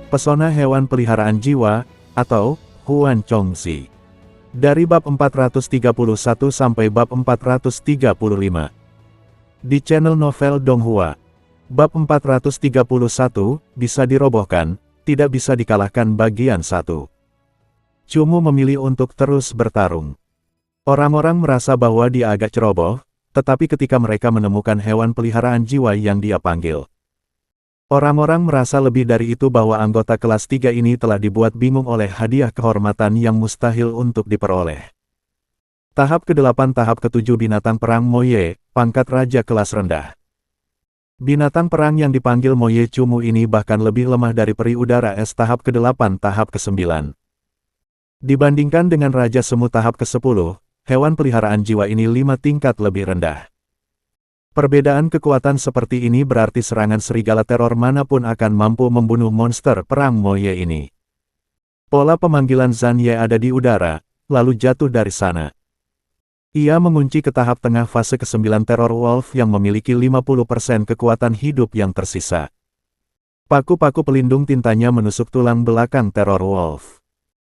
Pesona hewan peliharaan jiwa, atau Huan Chongxi. Dari bab 431 sampai bab 435. Di channel novel Donghua. Bab 431, bisa dirobohkan, tidak bisa dikalahkan bagian 1. Cumu memilih untuk terus bertarung. Orang-orang merasa bahwa dia agak ceroboh, tetapi ketika mereka menemukan hewan peliharaan jiwa yang dia panggil, orang-orang merasa lebih dari itu bahwa anggota kelas 3 ini telah dibuat bingung oleh hadiah kehormatan yang mustahil untuk diperoleh. Tahap ke-8 tahap ke-7 binatang perang Moye, pangkat raja kelas rendah. Binatang perang yang dipanggil Moye Cumu ini bahkan lebih lemah dari peri udara es tahap ke-8 tahap ke-9. Dibandingkan dengan raja semu tahap ke-10, hewan peliharaan jiwa ini 5 tingkat lebih rendah. Perbedaan kekuatan seperti ini berarti serangan serigala teror manapun akan mampu membunuh monster perang Moye ini. Pola pemanggilan Zan Ye ada di udara, lalu jatuh dari sana. Ia mengunci ke tahap tengah fase ke-9 Terror Wolf yang memiliki 50% kekuatan hidup yang tersisa. Paku-paku pelindung tintanya menusuk tulang belakang Terror Wolf.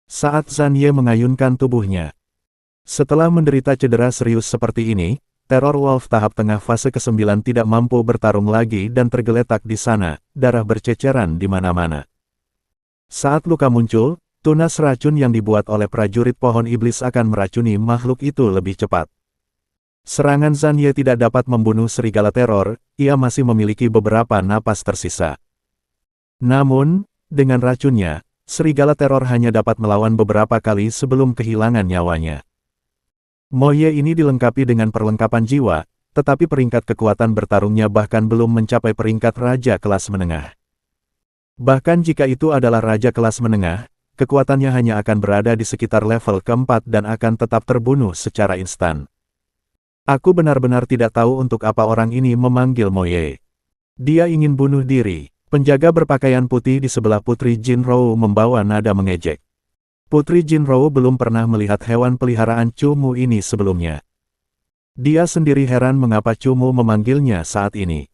Saat Zan Ye mengayunkan tubuhnya, setelah menderita cedera serius seperti ini, Terror Wolf tahap tengah fase ke-9 tidak mampu bertarung lagi dan tergeletak di sana, darah berceceran di mana-mana. Saat luka muncul, tunas racun yang dibuat oleh prajurit pohon iblis akan meracuni makhluk itu lebih cepat. Serangan Zan Ye tidak dapat membunuh serigala teror, ia masih memiliki beberapa napas tersisa. Namun, dengan racunnya, serigala teror hanya dapat melawan beberapa kali sebelum kehilangan nyawanya. Moye ini dilengkapi dengan perlengkapan jiwa, tetapi peringkat kekuatan bertarungnya bahkan belum mencapai peringkat raja kelas menengah. Bahkan jika itu adalah raja kelas menengah, kekuatannya hanya akan berada di sekitar level ke-4 dan akan tetap terbunuh secara instan. Aku benar-benar tidak tahu untuk apa orang ini memanggil Moye. Dia ingin bunuh diri. Penjaga berpakaian putih di sebelah Putri Jinrou membawa nada mengejek. Putri Jinrou belum pernah melihat hewan peliharaan Cumu ini sebelumnya. Dia sendiri heran mengapa Cumu memanggilnya saat ini.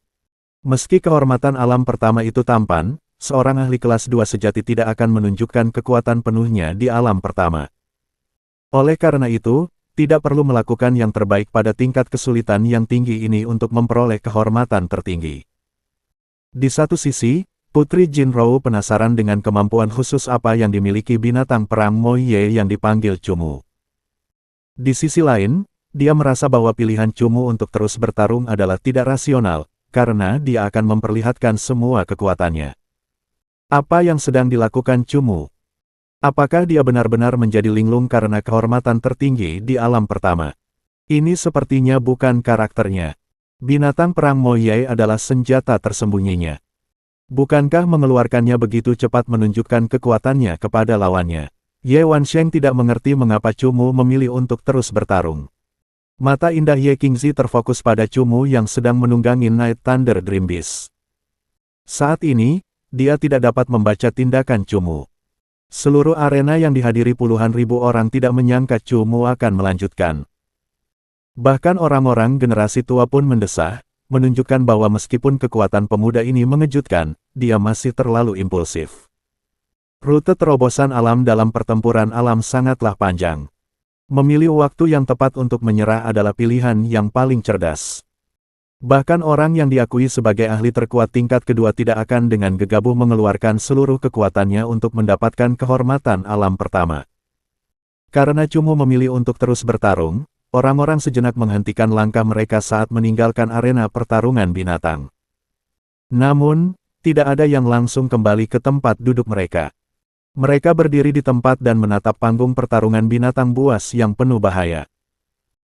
Meski kehormatan alam pertama itu tampan, seorang ahli kelas 2 sejati tidak akan menunjukkan kekuatan penuhnya di alam pertama. Oleh karena itu, tidak perlu melakukan yang terbaik pada tingkat kesulitan yang tinggi ini untuk memperoleh kehormatan tertinggi. Di satu sisi, Putri Jinrou penasaran dengan kemampuan khusus apa yang dimiliki binatang perang Moye yang dipanggil Cumu. Di sisi lain, dia merasa bahwa pilihan Cumu untuk terus bertarung adalah tidak rasional, karena dia akan memperlihatkan semua kekuatannya. Apa yang sedang dilakukan Cumu? Apakah dia benar-benar menjadi linglung karena kehormatan tertinggi di alam pertama? Ini sepertinya bukan karakternya. Binatang perang Moye adalah senjata tersembunyinya. Bukankah mengeluarkannya begitu cepat menunjukkan kekuatannya kepada lawannya? Ye Wansheng tidak mengerti mengapa Cumu memilih untuk terus bertarung. Mata indah Ye Qingzi terfokus pada Cumu yang sedang menunggangi Night Thunder Dream Beast. Saat ini, dia tidak dapat membaca tindakan Cumu. Seluruh arena yang dihadiri puluhan ribu orang tidak menyangka Cumu akan melanjutkan. Bahkan orang-orang generasi tua pun mendesah, menunjukkan bahwa meskipun kekuatan pemuda ini mengejutkan, dia masih terlalu impulsif. Rute terobosan alam dalam pertempuran alam sangatlah panjang. Memilih waktu yang tepat untuk menyerah adalah pilihan yang paling cerdas. Bahkan orang yang diakui sebagai ahli terkuat tingkat kedua tidak akan dengan gegabah mengeluarkan seluruh kekuatannya untuk mendapatkan kehormatan alam pertama. Karena Cumu memilih untuk terus bertarung, orang-orang sejenak menghentikan langkah mereka saat meninggalkan arena pertarungan binatang. Namun, tidak ada yang langsung kembali ke tempat duduk mereka. Mereka berdiri di tempat dan menatap panggung pertarungan binatang buas yang penuh bahaya.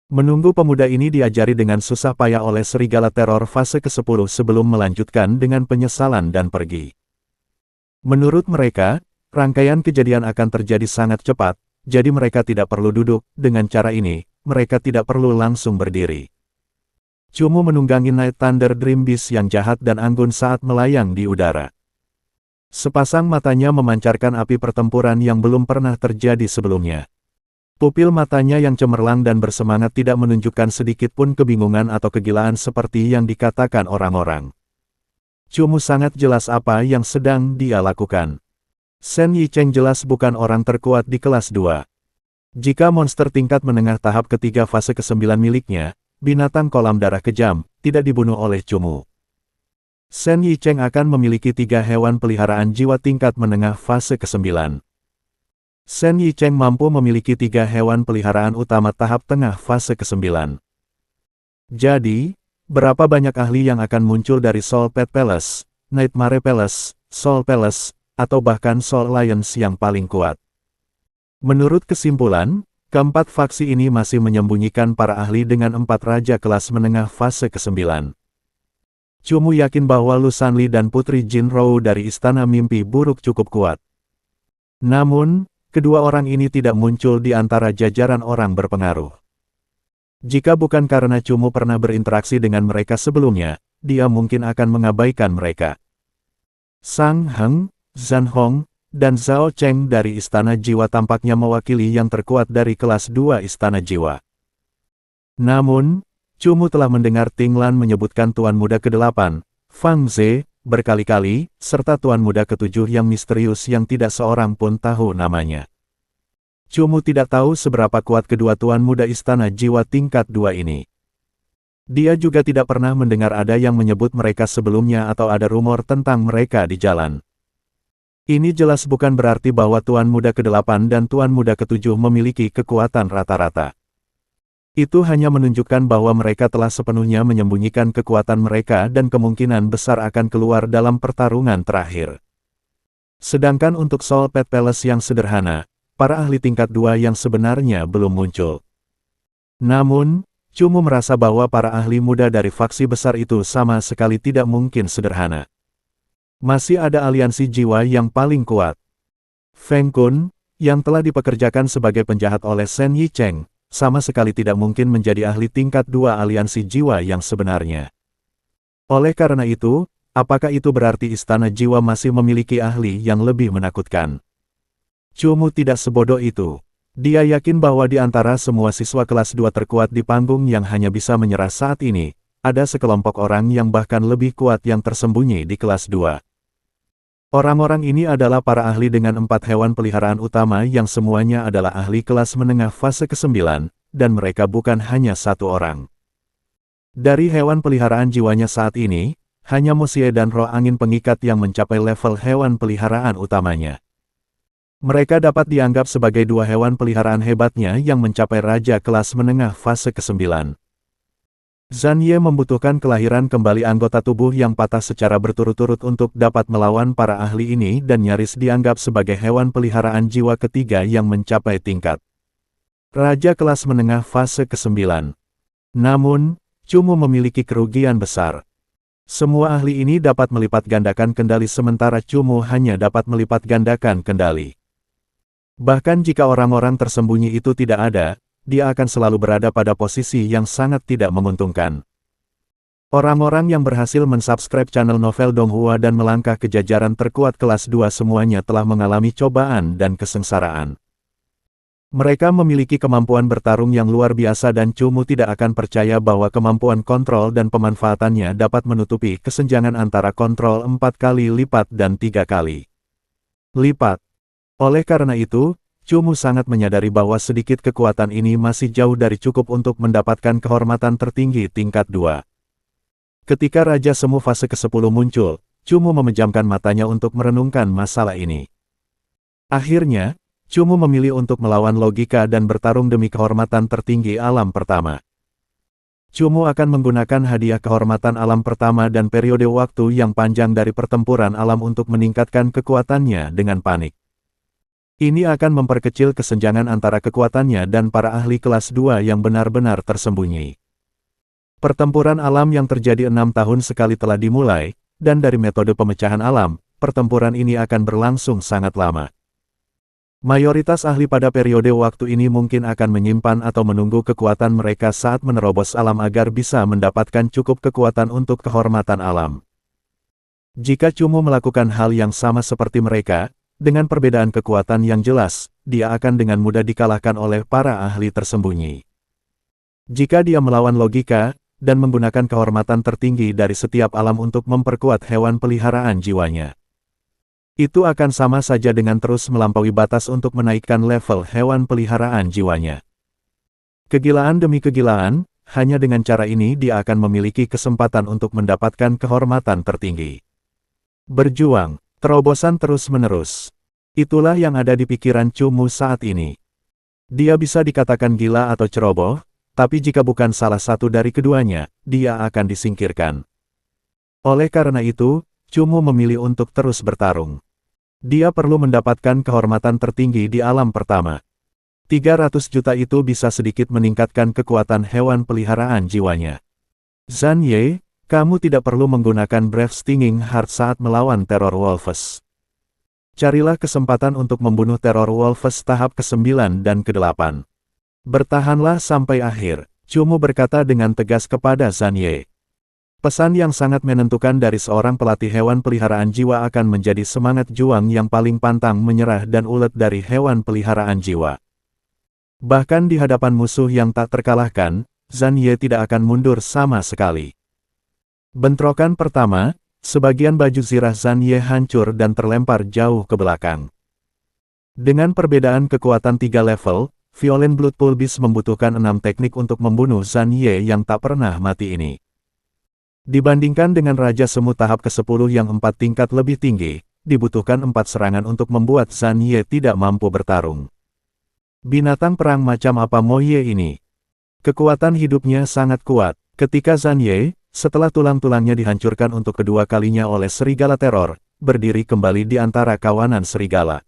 Menunggu pemuda ini diajari dengan susah payah oleh serigala teror fase ke-10 sebelum melanjutkan dengan penyesalan dan pergi. Menurut mereka, rangkaian kejadian akan terjadi sangat cepat, jadi mereka tidak perlu duduk. Dengan cara ini, mereka tidak perlu langsung berdiri. Cumu menunggangi Night Thunder Dream Beast yang jahat dan anggun saat melayang di udara. Sepasang matanya memancarkan api pertempuran yang belum pernah terjadi sebelumnya. Pupil matanya yang cemerlang dan bersemangat tidak menunjukkan sedikit pun kebingungan atau kegilaan seperti yang dikatakan orang-orang. Cumu sangat jelas apa yang sedang dia lakukan. Shen Yicheng jelas bukan orang terkuat di kelas 2. Jika monster tingkat menengah tahap ketiga fase ke-9 miliknya, binatang kolam darah kejam, tidak dibunuh oleh Cumu. Shen Yicheng akan memiliki 3 hewan peliharaan jiwa tingkat menengah fase ke-9. Shen Yicheng mampu memiliki 3 hewan peliharaan utama tahap tengah fase ke-9. Jadi, berapa banyak ahli yang akan muncul dari Soul Pet Palace, Nightmare Palace, Soul Palace, atau bahkan Soul Alliance yang paling kuat? Menurut kesimpulan, keempat faksi ini masih menyembunyikan para ahli dengan 4 raja kelas menengah fase ke-9. Cumu yakin bahwa Lu Sanli dan Putri Jin Rou dari Istana Mimpi Buruk cukup kuat. Namun, kedua orang ini tidak muncul di antara jajaran orang berpengaruh. Jika bukan karena Cumu pernah berinteraksi dengan mereka sebelumnya, dia mungkin akan mengabaikan mereka. Sang Heng, Zhan Hong, dan Zhao Cheng dari Istana Jiwa tampaknya mewakili yang terkuat dari kelas 2 Istana Jiwa. Namun, Cumu telah mendengar Ting Lan menyebutkan Tuan Muda ke-8, Fang Ze, berkali-kali, serta Tuan Muda ke-7 yang misterius yang tidak seorang pun tahu namanya. Cumu tidak tahu seberapa kuat kedua Tuan Muda Istana Jiwa tingkat 2 ini. Dia juga tidak pernah mendengar ada yang menyebut mereka sebelumnya atau ada rumor tentang mereka di jalan. Ini jelas bukan berarti bahwa Tuan Muda ke-8 dan Tuan Muda ke-7 memiliki kekuatan rata-rata. Itu hanya menunjukkan bahwa mereka telah sepenuhnya menyembunyikan kekuatan mereka dan kemungkinan besar akan keluar dalam pertarungan terakhir. Sedangkan untuk Soul Pet Palace yang sederhana, para ahli tingkat 2 yang sebenarnya belum muncul. Namun, Cumu merasa bahwa para ahli muda dari faksi besar itu sama sekali tidak mungkin sederhana. Masih ada aliansi jiwa yang paling kuat. Feng Kun, yang telah dipekerjakan sebagai penjahat oleh Shen Yicheng, sama sekali tidak mungkin menjadi ahli tingkat 2 aliansi jiwa yang sebenarnya. Oleh karena itu, apakah itu berarti Istana Jiwa masih memiliki ahli yang lebih menakutkan? Cumu tidak sebodoh itu. Dia yakin bahwa di antara semua siswa kelas 2 terkuat di panggung yang hanya bisa menyerah saat ini, ada sekelompok orang yang bahkan lebih kuat yang tersembunyi di kelas 2. Orang-orang ini adalah para ahli dengan 4 hewan peliharaan utama yang semuanya adalah ahli kelas menengah fase ke-9, dan mereka bukan hanya satu orang. Dari hewan peliharaan jiwanya saat ini, hanya Mosie dan roh angin pengikat yang mencapai level hewan peliharaan utamanya. Mereka dapat dianggap sebagai 2 hewan peliharaan hebatnya yang mencapai raja kelas menengah fase ke-9. Zhan Ye membutuhkan kelahiran kembali anggota tubuh yang patah secara berturut-turut untuk dapat melawan para ahli ini dan nyaris dianggap sebagai hewan peliharaan jiwa ketiga yang mencapai tingkat raja kelas menengah fase ke-9. Namun, Cumu memiliki kerugian besar. Semua ahli ini dapat melipat gandakan kendali sementara Cumu hanya dapat melipat gandakan kendali. Bahkan jika orang-orang tersembunyi itu tidak ada, dia akan selalu berada pada posisi yang sangat tidak menguntungkan. Orang-orang yang berhasil mensubscribe channel Novel Donghua dan melangkah ke jajaran terkuat kelas 2 semuanya telah mengalami cobaan dan kesengsaraan. Mereka memiliki kemampuan bertarung yang luar biasa dan Cumu tidak akan percaya bahwa kemampuan kontrol dan pemanfaatannya dapat menutupi kesenjangan antara kontrol 4 kali lipat dan 3 kali lipat. Oleh karena itu, Cumu sangat menyadari bahwa sedikit kekuatan ini masih jauh dari cukup untuk mendapatkan kehormatan tertinggi tingkat 2. Ketika Raja Semu fase ke-10 muncul, Cumu memejamkan matanya untuk merenungkan masalah ini. Akhirnya, Cumu memilih untuk melawan logika dan bertarung demi kehormatan tertinggi alam pertama. Cumu akan menggunakan hadiah kehormatan alam pertama dan periode waktu yang panjang dari pertempuran alam untuk meningkatkan kekuatannya dengan panik. Ini akan memperkecil kesenjangan antara kekuatannya dan para ahli kelas 2 yang benar-benar tersembunyi. Pertempuran alam yang terjadi 6 tahun sekali telah dimulai, dan dari metode pemecahan alam, pertempuran ini akan berlangsung sangat lama. Mayoritas ahli pada periode waktu ini mungkin akan menyimpan atau menunggu kekuatan mereka saat menerobos alam agar bisa mendapatkan cukup kekuatan untuk kehormatan alam. Jika Cumu melakukan hal yang sama seperti mereka, dengan perbedaan kekuatan yang jelas, dia akan dengan mudah dikalahkan oleh para ahli tersembunyi. Jika dia melawan logika, dan menggunakan kehormatan tertinggi dari setiap alam untuk memperkuat hewan peliharaan jiwanya. Itu akan sama saja dengan terus melampaui batas untuk menaikkan level hewan peliharaan jiwanya. Kegilaan demi kegilaan, hanya dengan cara ini dia akan memiliki kesempatan untuk mendapatkan kehormatan tertinggi. Berjuang, terobosan terus-menerus. Itulah yang ada di pikiran Chu Mu saat ini. Dia bisa dikatakan gila atau ceroboh, tapi jika bukan salah satu dari keduanya, dia akan disingkirkan. Oleh karena itu, Chu Mu memilih untuk terus bertarung. Dia perlu mendapatkan kehormatan tertinggi di alam pertama. 300 juta itu bisa sedikit meningkatkan kekuatan hewan peliharaan jiwanya. Zhan Ye, kamu tidak perlu menggunakan Brave Stinging Heart saat melawan Terror Wolves. Carilah kesempatan untuk membunuh Terror Wolves tahap ke-9 dan ke-8. Bertahanlah sampai akhir, Chu Mu berkata dengan tegas kepada Zhan Ye. Pesan yang sangat menentukan dari seorang pelatih hewan peliharaan jiwa akan menjadi semangat juang yang paling pantang menyerah dan ulet dari hewan peliharaan jiwa. Bahkan di hadapan musuh yang tak terkalahkan, Zhan Ye tidak akan mundur sama sekali. Bentrokan pertama, sebagian baju zirah Zhan Ye hancur dan terlempar jauh ke belakang. Dengan perbedaan kekuatan 3 level, Violent Blood Pool Beast membutuhkan 6 teknik untuk membunuh Zhan Ye yang tak pernah mati ini. Dibandingkan dengan Raja Semut tahap ke-10 yang 4 tingkat lebih tinggi, dibutuhkan 4 serangan untuk membuat Zhan Ye tidak mampu bertarung. Binatang perang macam apa Mo Ye ini? Kekuatan hidupnya sangat kuat. Ketika Zhan Ye, setelah tulang-tulangnya dihancurkan untuk kedua kalinya oleh serigala teror, berdiri kembali di antara kawanan serigala.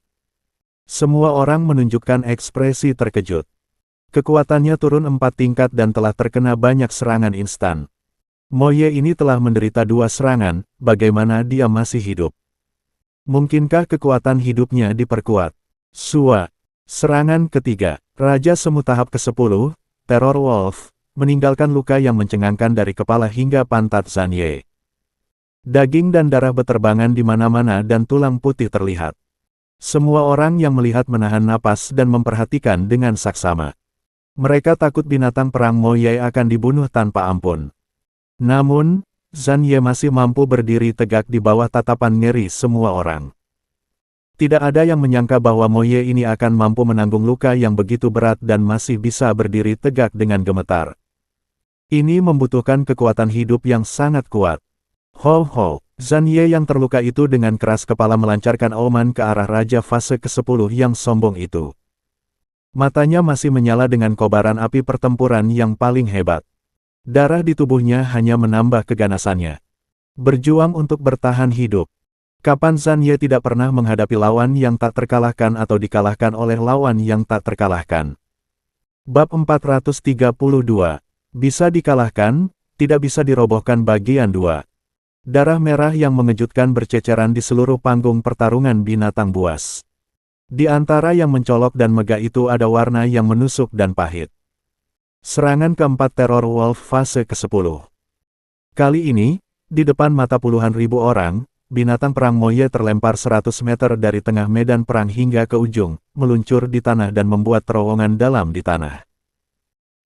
Semua orang menunjukkan ekspresi terkejut. Kekuatannya turun 4 tingkat dan telah terkena banyak serangan instan. Mo Ye ini telah menderita 2 serangan, bagaimana dia masih hidup? Mungkinkah kekuatan hidupnya diperkuat? Sua. Serangan ketiga, Raja Semut tahap ke-10, Terror Wolf, meninggalkan luka yang mencengangkan dari kepala hingga pantat Zhan Ye. Daging dan darah beterbangan di mana-mana dan tulang putih terlihat. Semua orang yang melihat menahan napas dan memperhatikan dengan saksama. Mereka takut binatang perang Mo Ye akan dibunuh tanpa ampun. Namun, Zhan Ye masih mampu berdiri tegak di bawah tatapan ngeri semua orang. Tidak ada yang menyangka bahwa Mo Ye ini akan mampu menanggung luka yang begitu berat dan masih bisa berdiri tegak dengan gemetar. Ini membutuhkan kekuatan hidup yang sangat kuat. Ho ho, Zhan Ye yang terluka itu dengan keras kepala melancarkan auman ke arah Raja fase ke-10 yang sombong itu. Matanya masih menyala dengan kobaran api pertempuran yang paling hebat. Darah di tubuhnya hanya menambah keganasannya. Berjuang untuk bertahan hidup. Kapan Zhan Ye tidak pernah menghadapi lawan yang tak terkalahkan atau dikalahkan oleh lawan yang tak terkalahkan? Bab 432. Bisa dikalahkan, tidak bisa dirobohkan bagian 2. Darah merah yang mengejutkan berceceran di seluruh panggung pertarungan binatang buas. Di antara yang mencolok dan megah itu ada warna yang menusuk dan pahit. Serangan keempat Terror Wolf fase ke-10. Kali ini, di depan mata puluhan ribu orang, binatang perang Mo Ye terlempar 100 meter dari tengah medan perang hingga ke ujung, meluncur di tanah dan membuat terowongan dalam di tanah.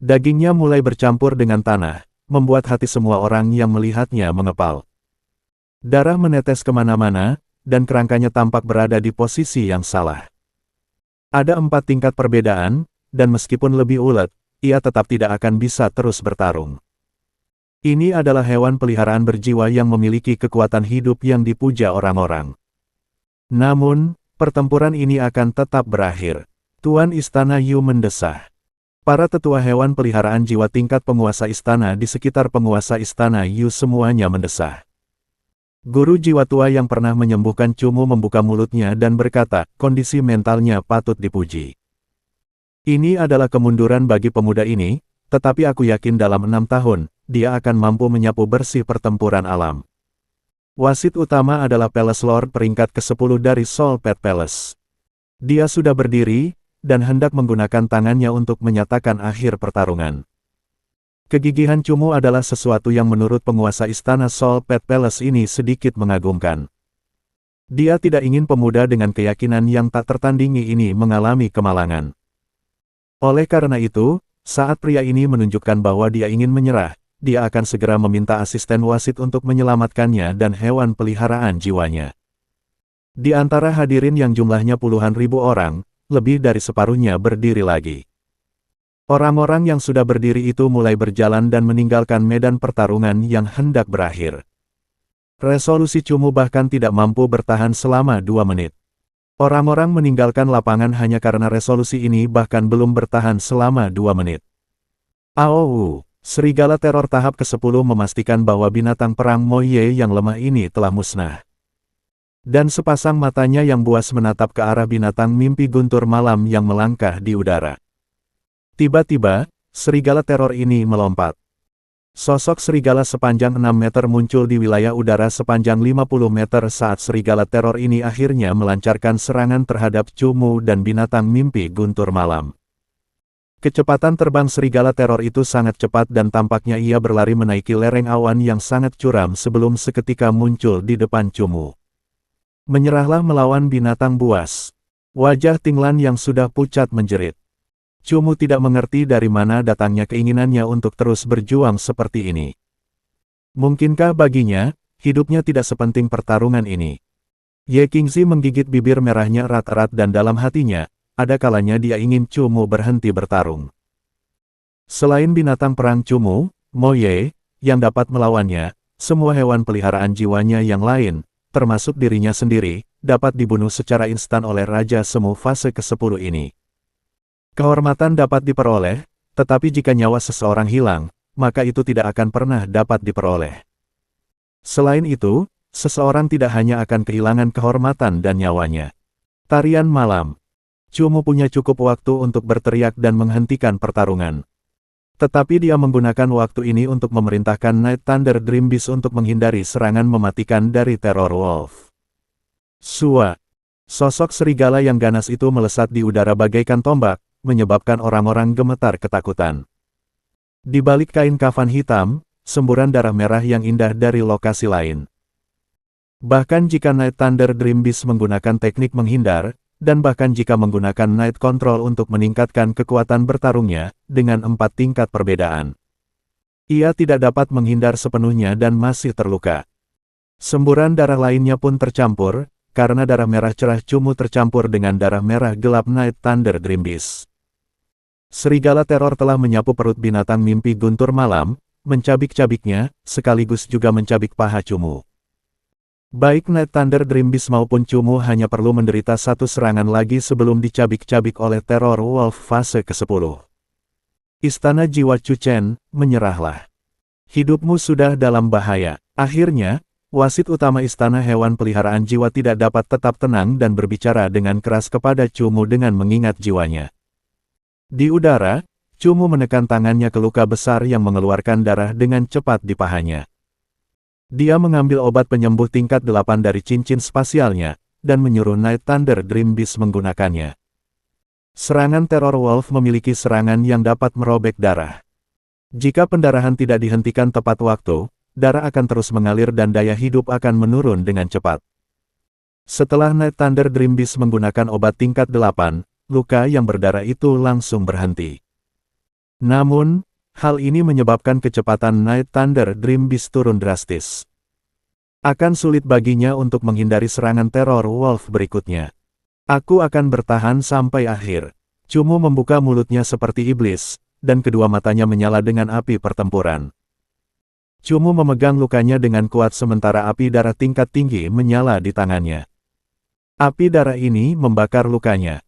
Dagingnya mulai bercampur dengan tanah, membuat hati semua orang yang melihatnya mengepal. Darah menetes kemana-mana, dan kerangkanya tampak berada di posisi yang salah. Ada 4 tingkat perbedaan, dan meskipun lebih ulet, ia tetap tidak akan bisa terus bertarung. Ini adalah hewan peliharaan berjiwa yang memiliki kekuatan hidup yang dipuja orang-orang. Namun, pertempuran ini akan tetap berakhir. Tuan Istana Yu mendesah. Para tetua hewan peliharaan jiwa tingkat penguasa istana di sekitar penguasa Istana Yu semuanya mendesah. Guru jiwa tua yang pernah menyembuhkan Chu Mu membuka mulutnya dan berkata, kondisi mentalnya patut dipuji. Ini adalah kemunduran bagi pemuda ini, tetapi aku yakin dalam 6 tahun, dia akan mampu menyapu bersih pertempuran alam. Wasit utama adalah Palace Lord peringkat ke-10 dari Soul Pet Palace. Dia sudah berdiri, dan hendak menggunakan tangannya untuk menyatakan akhir pertarungan. Kegigihan Chu Mu adalah sesuatu yang menurut penguasa istana Soul Pet Palace ini sedikit mengagumkan. Dia tidak ingin pemuda dengan keyakinan yang tak tertandingi ini mengalami kemalangan. Oleh karena itu, saat pria ini menunjukkan bahwa dia ingin menyerah, dia akan segera meminta asisten wasit untuk menyelamatkannya dan hewan peliharaan jiwanya. Di antara hadirin yang jumlahnya puluhan ribu orang, lebih dari separuhnya berdiri lagi. Orang-orang yang sudah berdiri itu mulai berjalan dan meninggalkan medan pertarungan yang hendak berakhir. Resolusi Cumu bahkan tidak mampu bertahan selama 2 menit. Orang-orang meninggalkan lapangan hanya karena resolusi ini bahkan belum bertahan selama 2 menit. Aowu, serigala teror tahap ke-10 memastikan bahwa binatang perang Moye yang lemah ini telah musnah. Dan sepasang matanya yang buas menatap ke arah binatang mimpi guntur malam yang melangkah di udara. Tiba-tiba, serigala teror ini melompat. Sosok serigala sepanjang 6 meter muncul di wilayah udara sepanjang 50 meter saat serigala teror ini akhirnya melancarkan serangan terhadap Cumu dan binatang mimpi guntur malam. Kecepatan terbang serigala teror itu sangat cepat dan tampaknya ia berlari menaiki lereng awan yang sangat curam sebelum seketika muncul di depan Cumu. Menyerahlah melawan binatang buas. Wajah Tinglan yang sudah pucat menjerit. Cumu tidak mengerti dari mana datangnya keinginannya untuk terus berjuang seperti ini. Mungkinkah baginya, hidupnya tidak sepenting pertarungan ini? Ye Qingzi menggigit bibir merahnya erat-erat dan dalam hatinya, ada kalanya dia ingin Cumu berhenti bertarung. Selain binatang perang Cumu, Moye, yang dapat melawannya, semua hewan peliharaan jiwanya yang lain, termasuk dirinya sendiri, dapat dibunuh secara instan oleh Raja Semu fase ke-10 ini. Kehormatan dapat diperoleh, tetapi jika nyawa seseorang hilang, maka itu tidak akan pernah dapat diperoleh. Selain itu, seseorang tidak hanya akan kehilangan kehormatan dan nyawanya. Tarian malam. Cumu punya cukup waktu untuk berteriak dan menghentikan pertarungan. Tetapi dia menggunakan waktu ini untuk memerintahkan Night Thunder Dream Beast untuk menghindari serangan mematikan dari Terror Wolf. Sua. Sosok serigala yang ganas itu melesat di udara bagaikan tombak, menyebabkan orang-orang gemetar ketakutan. Di balik kain kafan hitam, semburan darah merah yang indah dari lokasi lain. Bahkan jika Night Thunder Dream Beast menggunakan teknik menghindar, dan bahkan jika menggunakan Night Control untuk meningkatkan kekuatan bertarungnya, dengan 4 tingkat perbedaan. Ia tidak dapat menghindar sepenuhnya dan masih terluka. Semburan darah lainnya pun tercampur, karena darah merah cerah Cumu tercampur dengan darah merah gelap Night Thunder Dream Beast. Serigala teror telah menyapu perut binatang mimpi guntur malam, mencabik-cabiknya, sekaligus juga mencabik paha Cumu. Baik Night Thunder Dream Beast maupun Cumu hanya perlu menderita satu serangan lagi sebelum dicabik-cabik oleh Terror Wolf fase ke-10. Istana Jiwa Chuchen, menyerahlah. Hidupmu sudah dalam bahaya. Akhirnya, wasit utama Istana Hewan Peliharaan Jiwa tidak dapat tetap tenang dan berbicara dengan keras kepada Cumu dengan mengingat jiwanya. Di udara, Cumu menekan tangannya ke luka besar yang mengeluarkan darah dengan cepat di pahanya. Dia mengambil obat penyembuh tingkat 8 dari cincin spasialnya, dan menyuruh Night Thunder Dream Beast menggunakannya. Serangan Terror Wolf memiliki serangan yang dapat merobek darah. Jika pendarahan tidak dihentikan tepat waktu, darah akan terus mengalir dan daya hidup akan menurun dengan cepat. Setelah Night Thunder Dream Beast menggunakan obat tingkat 8, luka yang berdarah itu langsung berhenti. Namun, hal ini menyebabkan kecepatan Night Thunder Dream Beast turun drastis. Akan sulit baginya untuk menghindari serangan Terror Wolf berikutnya. Aku akan bertahan sampai akhir. Cumu membuka mulutnya seperti iblis, dan kedua matanya menyala dengan api pertempuran. Cumu memegang lukanya dengan kuat sementara api darah tingkat tinggi menyala di tangannya. Api darah ini membakar lukanya.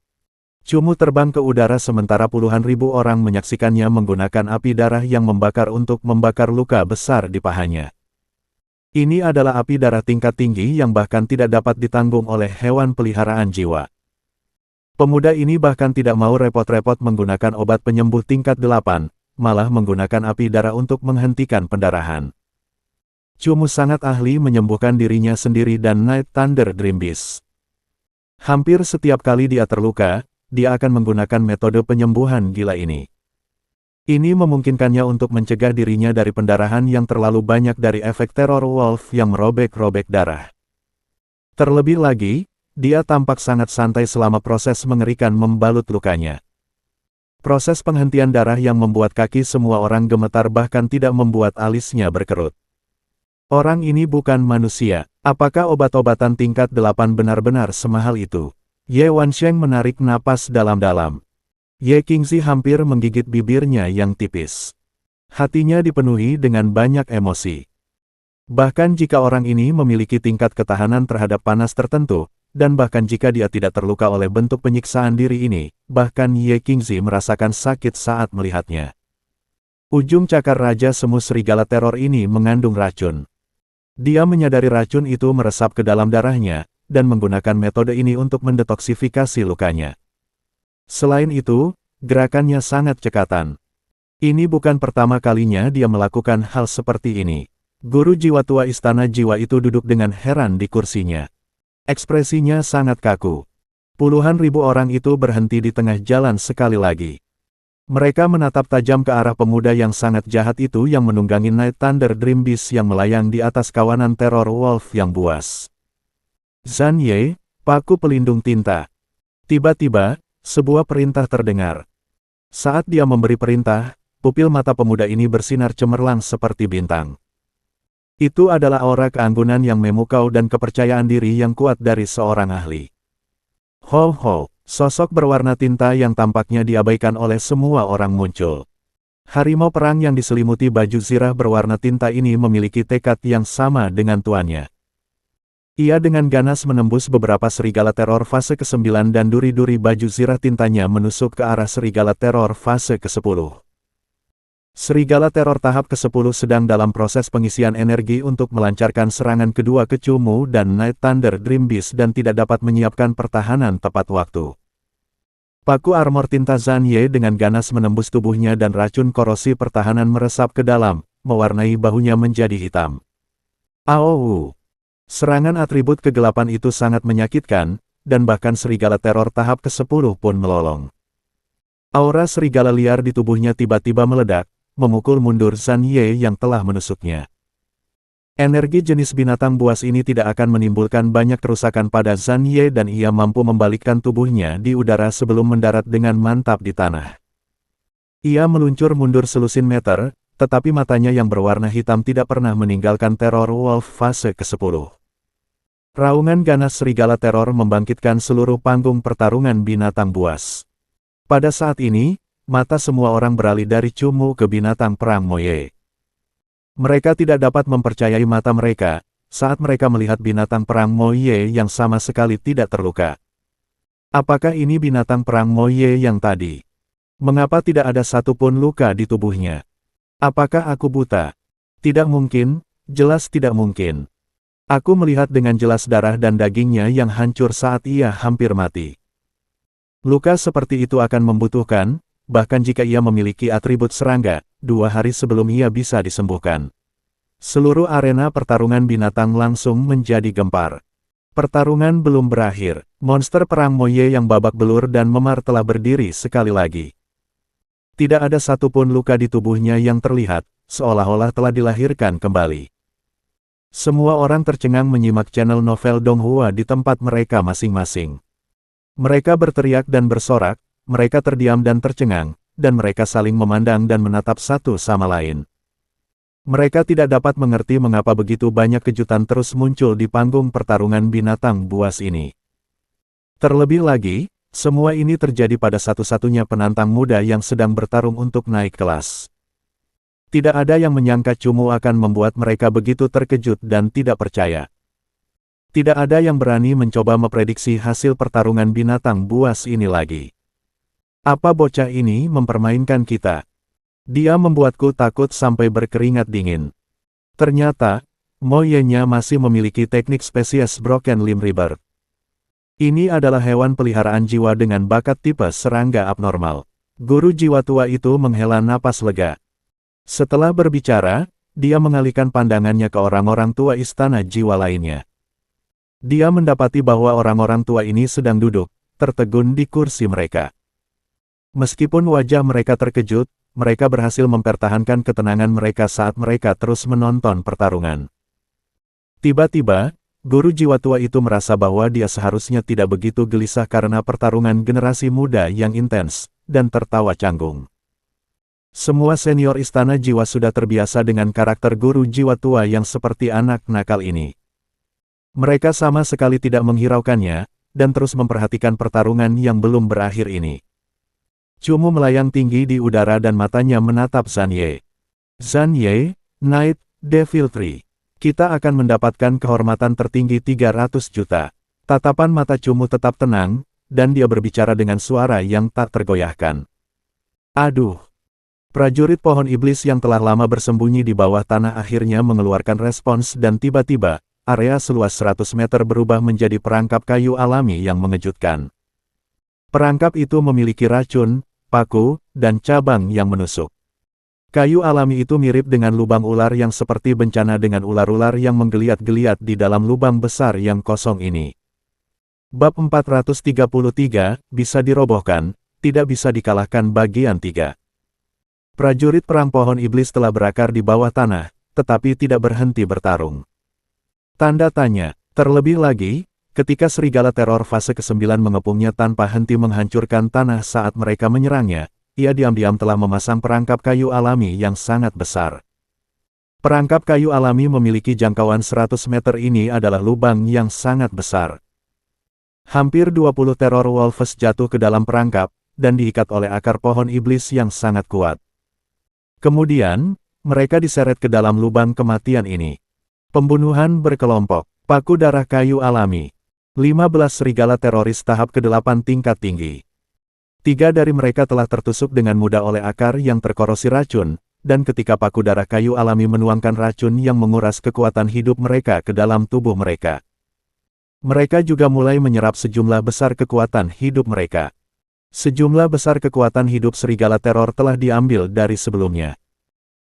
Cumu terbang ke udara sementara puluhan ribu orang menyaksikannya menggunakan api darah yang membakar untuk membakar luka besar di pahanya. Ini adalah api darah tingkat tinggi yang bahkan tidak dapat ditanggung oleh hewan peliharaan jiwa. Pemuda ini bahkan tidak mau repot-repot menggunakan obat penyembuh tingkat 8, malah menggunakan api darah untuk menghentikan pendarahan. Cumu sangat ahli menyembuhkan dirinya sendiri dan Night Thunder Dream Beast. Hampir setiap kali dia terluka, dia akan menggunakan metode penyembuhan gila ini. Ini memungkinkannya untuk mencegah dirinya dari pendarahan yang terlalu banyak dari efek Terror Wolf yang merobek-robek darah. Terlebih lagi, dia tampak sangat santai selama proses mengerikan membalut lukanya. Proses penghentian darah yang membuat kaki semua orang gemetar bahkan tidak membuat alisnya berkerut. Orang ini bukan manusia. Apakah obat-obatan tingkat 8 benar-benar semahal itu? Ye Wansheng menarik napas dalam-dalam. Ye Qingzi hampir menggigit bibirnya yang tipis. Hatinya dipenuhi dengan banyak emosi. Bahkan jika orang ini memiliki tingkat ketahanan terhadap panas tertentu, dan bahkan jika dia tidak terluka oleh bentuk penyiksaan diri ini, bahkan Ye Qingzi merasakan sakit saat melihatnya. Ujung cakar Raja Semu Serigala Teror ini mengandung racun. Dia menyadari racun itu meresap ke dalam darahnya, dan menggunakan metode ini untuk mendetoksifikasi lukanya. Selain itu, gerakannya sangat cekatan. Ini bukan pertama kalinya dia melakukan hal seperti ini. Guru jiwa tua Istana Jiwa itu duduk dengan heran di kursinya. Ekspresinya sangat kaku. Puluhan ribu orang itu berhenti di tengah jalan sekali lagi. Mereka menatap tajam ke arah pemuda yang sangat jahat itu yang menunggangi Night Thunder Dream Beast yang melayang di atas kawanan teror Wolf yang buas. Zhan Ye, paku pelindung tinta. Tiba-tiba, sebuah perintah terdengar. Saat dia memberi perintah, pupil mata pemuda ini bersinar cemerlang seperti bintang. Itu adalah aura keanggunan yang memukau dan kepercayaan diri yang kuat dari seorang ahli. Ho ho. Sosok berwarna tinta yang tampaknya diabaikan oleh semua orang muncul. Harimau perang yang diselimuti baju zirah berwarna tinta ini memiliki tekad yang sama dengan tuannya. Ia dengan ganas menembus beberapa serigala teror fase ke-9 dan duri-duri baju zirah tintanya menusuk ke arah serigala teror fase ke-10. Serigala teror tahap ke-10 sedang dalam proses pengisian energi untuk melancarkan serangan kedua ke Cumu dan Night Thunder Dream Beast dan tidak dapat menyiapkan pertahanan tepat waktu. Paku armor tinta Zhan Ye dengan ganas menembus tubuhnya dan racun korosi pertahanan meresap ke dalam, mewarnai bahunya menjadi hitam. Aowu! Serangan atribut kegelapan itu sangat menyakitkan, dan bahkan serigala teror tahap ke-10 pun melolong. Aura serigala liar di tubuhnya tiba-tiba meledak, memukul mundur Zhan Ye yang telah menusuknya. Energi jenis binatang buas ini tidak akan menimbulkan banyak kerusakan pada Zhan Ye dan ia mampu membalikkan tubuhnya di udara sebelum mendarat dengan mantap di tanah. Ia meluncur mundur selusin meter, tetapi matanya yang berwarna hitam tidak pernah meninggalkan teror Wolf fase ke-10. Raungan ganas serigala teror membangkitkan seluruh panggung pertarungan binatang buas. Pada saat ini, mata semua orang beralih dari Cumu ke binatang perang Moye. Mereka tidak dapat mempercayai mata mereka, saat mereka melihat binatang perang Moye yang sama sekali tidak terluka. Apakah ini binatang perang Moye yang tadi? Mengapa tidak ada satupun luka di tubuhnya? Apakah aku buta? Tidak mungkin, jelas tidak mungkin. Aku melihat dengan jelas darah dan dagingnya yang hancur saat ia hampir mati. Luka seperti itu akan membutuhkan, bahkan jika ia memiliki atribut serangga, 2 hari sebelum ia bisa disembuhkan. Seluruh arena pertarungan binatang langsung menjadi gempar. Pertarungan belum berakhir, monster perang Moye yang babak belur dan memar telah berdiri sekali lagi. Tidak ada satupun luka di tubuhnya yang terlihat, seolah-olah telah dilahirkan kembali. Semua orang tercengang menyimak channel novel Donghua di tempat mereka masing-masing. Mereka berteriak dan bersorak, mereka terdiam dan tercengang, dan mereka saling memandang dan menatap satu sama lain. Mereka tidak dapat mengerti mengapa begitu banyak kejutan terus muncul di panggung pertarungan binatang buas ini. Terlebih lagi, semua ini terjadi pada satu-satunya penantang muda yang sedang bertarung untuk naik kelas. Tidak ada yang menyangka Cumu akan membuat mereka begitu terkejut dan tidak percaya. Tidak ada yang berani mencoba memprediksi hasil pertarungan binatang buas ini lagi. Apa bocah ini mempermainkan kita? Dia membuatku takut sampai berkeringat dingin. Ternyata, Moye-nya masih memiliki teknik spesies Broken Limb Rebirth. Ini adalah hewan peliharaan jiwa dengan bakat tipe serangga abnormal. Guru jiwa tua itu menghela napas lega. Setelah berbicara, dia mengalihkan pandangannya ke orang-orang tua istana jiwa lainnya. Dia mendapati bahwa orang-orang tua ini sedang duduk, tertegun di kursi mereka. Meskipun wajah mereka terkejut, mereka berhasil mempertahankan ketenangan mereka saat mereka terus menonton pertarungan. Tiba-tiba, guru jiwa tua itu merasa bahwa dia seharusnya tidak begitu gelisah karena pertarungan generasi muda yang intens, dan tertawa canggung. Semua senior Istana Jiwa sudah terbiasa dengan karakter guru jiwa tua yang seperti anak nakal ini. Mereka sama sekali tidak menghiraukannya, dan terus memperhatikan pertarungan yang belum berakhir ini. Cumu melayang tinggi di udara dan matanya menatap Zhan Ye. Zhan Ye, Knight, Devil Tree. Kita akan mendapatkan kehormatan tertinggi 300 juta. Tatapan mata Cumu tetap tenang, dan dia berbicara dengan suara yang tak tergoyahkan. Aduh! Prajurit pohon iblis yang telah lama bersembunyi di bawah tanah akhirnya mengeluarkan respons dan tiba-tiba, area seluas 100 meter berubah menjadi perangkap kayu alami yang mengejutkan. Perangkap itu memiliki racun, paku, dan cabang yang menusuk. Kayu alami itu mirip dengan lubang ular yang seperti bencana dengan ular-ular yang menggeliat-geliat di dalam lubang besar yang kosong ini. Bab 433, bisa dirobohkan, tidak bisa dikalahkan bagian 3. Prajurit perang pohon iblis telah berakar di bawah tanah, tetapi tidak berhenti bertarung. Tanda tanya, terlebih lagi, ketika serigala teror fase ke-9 mengepungnya tanpa henti menghancurkan tanah saat mereka menyerangnya, ia diam-diam telah memasang perangkap kayu alami yang sangat besar. Perangkap kayu alami memiliki jangkauan 100 meter ini adalah lubang yang sangat besar. Hampir 20 teror wolves jatuh ke dalam perangkap, dan diikat oleh akar pohon iblis yang sangat kuat. Kemudian, mereka diseret ke dalam lubang kematian ini. Pembunuhan berkelompok, paku darah kayu alami. 15 serigala teroris tahap ke-8 tingkat tinggi. 3 dari mereka telah tertusuk dengan mudah oleh akar yang terkorosi racun, dan ketika paku darah kayu alami menuangkan racun yang menguras kekuatan hidup mereka ke dalam tubuh mereka. Mereka juga mulai menyerap sejumlah besar kekuatan hidup mereka. Sejumlah besar kekuatan hidup serigala teror telah diambil dari sebelumnya.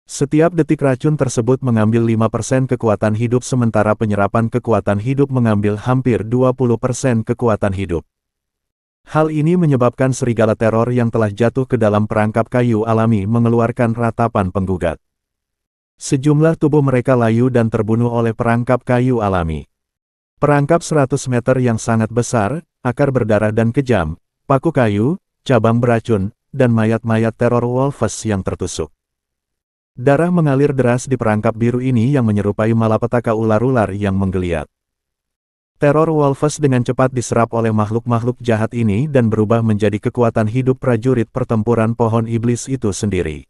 Setiap detik racun tersebut mengambil 5% kekuatan hidup sementara penyerapan kekuatan hidup mengambil hampir 20% kekuatan hidup. Hal ini menyebabkan serigala teror yang telah jatuh ke dalam perangkap kayu alami mengeluarkan ratapan penggugat. Sejumlah tubuh mereka layu dan terbunuh oleh perangkap kayu alami. Perangkap 100 meter yang sangat besar, akar berdarah dan kejam, paku kayu, cabang beracun, dan mayat-mayat teror wolves yang tertusuk. Darah mengalir deras di perangkap biru ini yang menyerupai malapetaka ular-ular yang menggeliat. Teror wolves dengan cepat diserap oleh makhluk-makhluk jahat ini dan berubah menjadi kekuatan hidup prajurit pertempuran pohon iblis itu sendiri.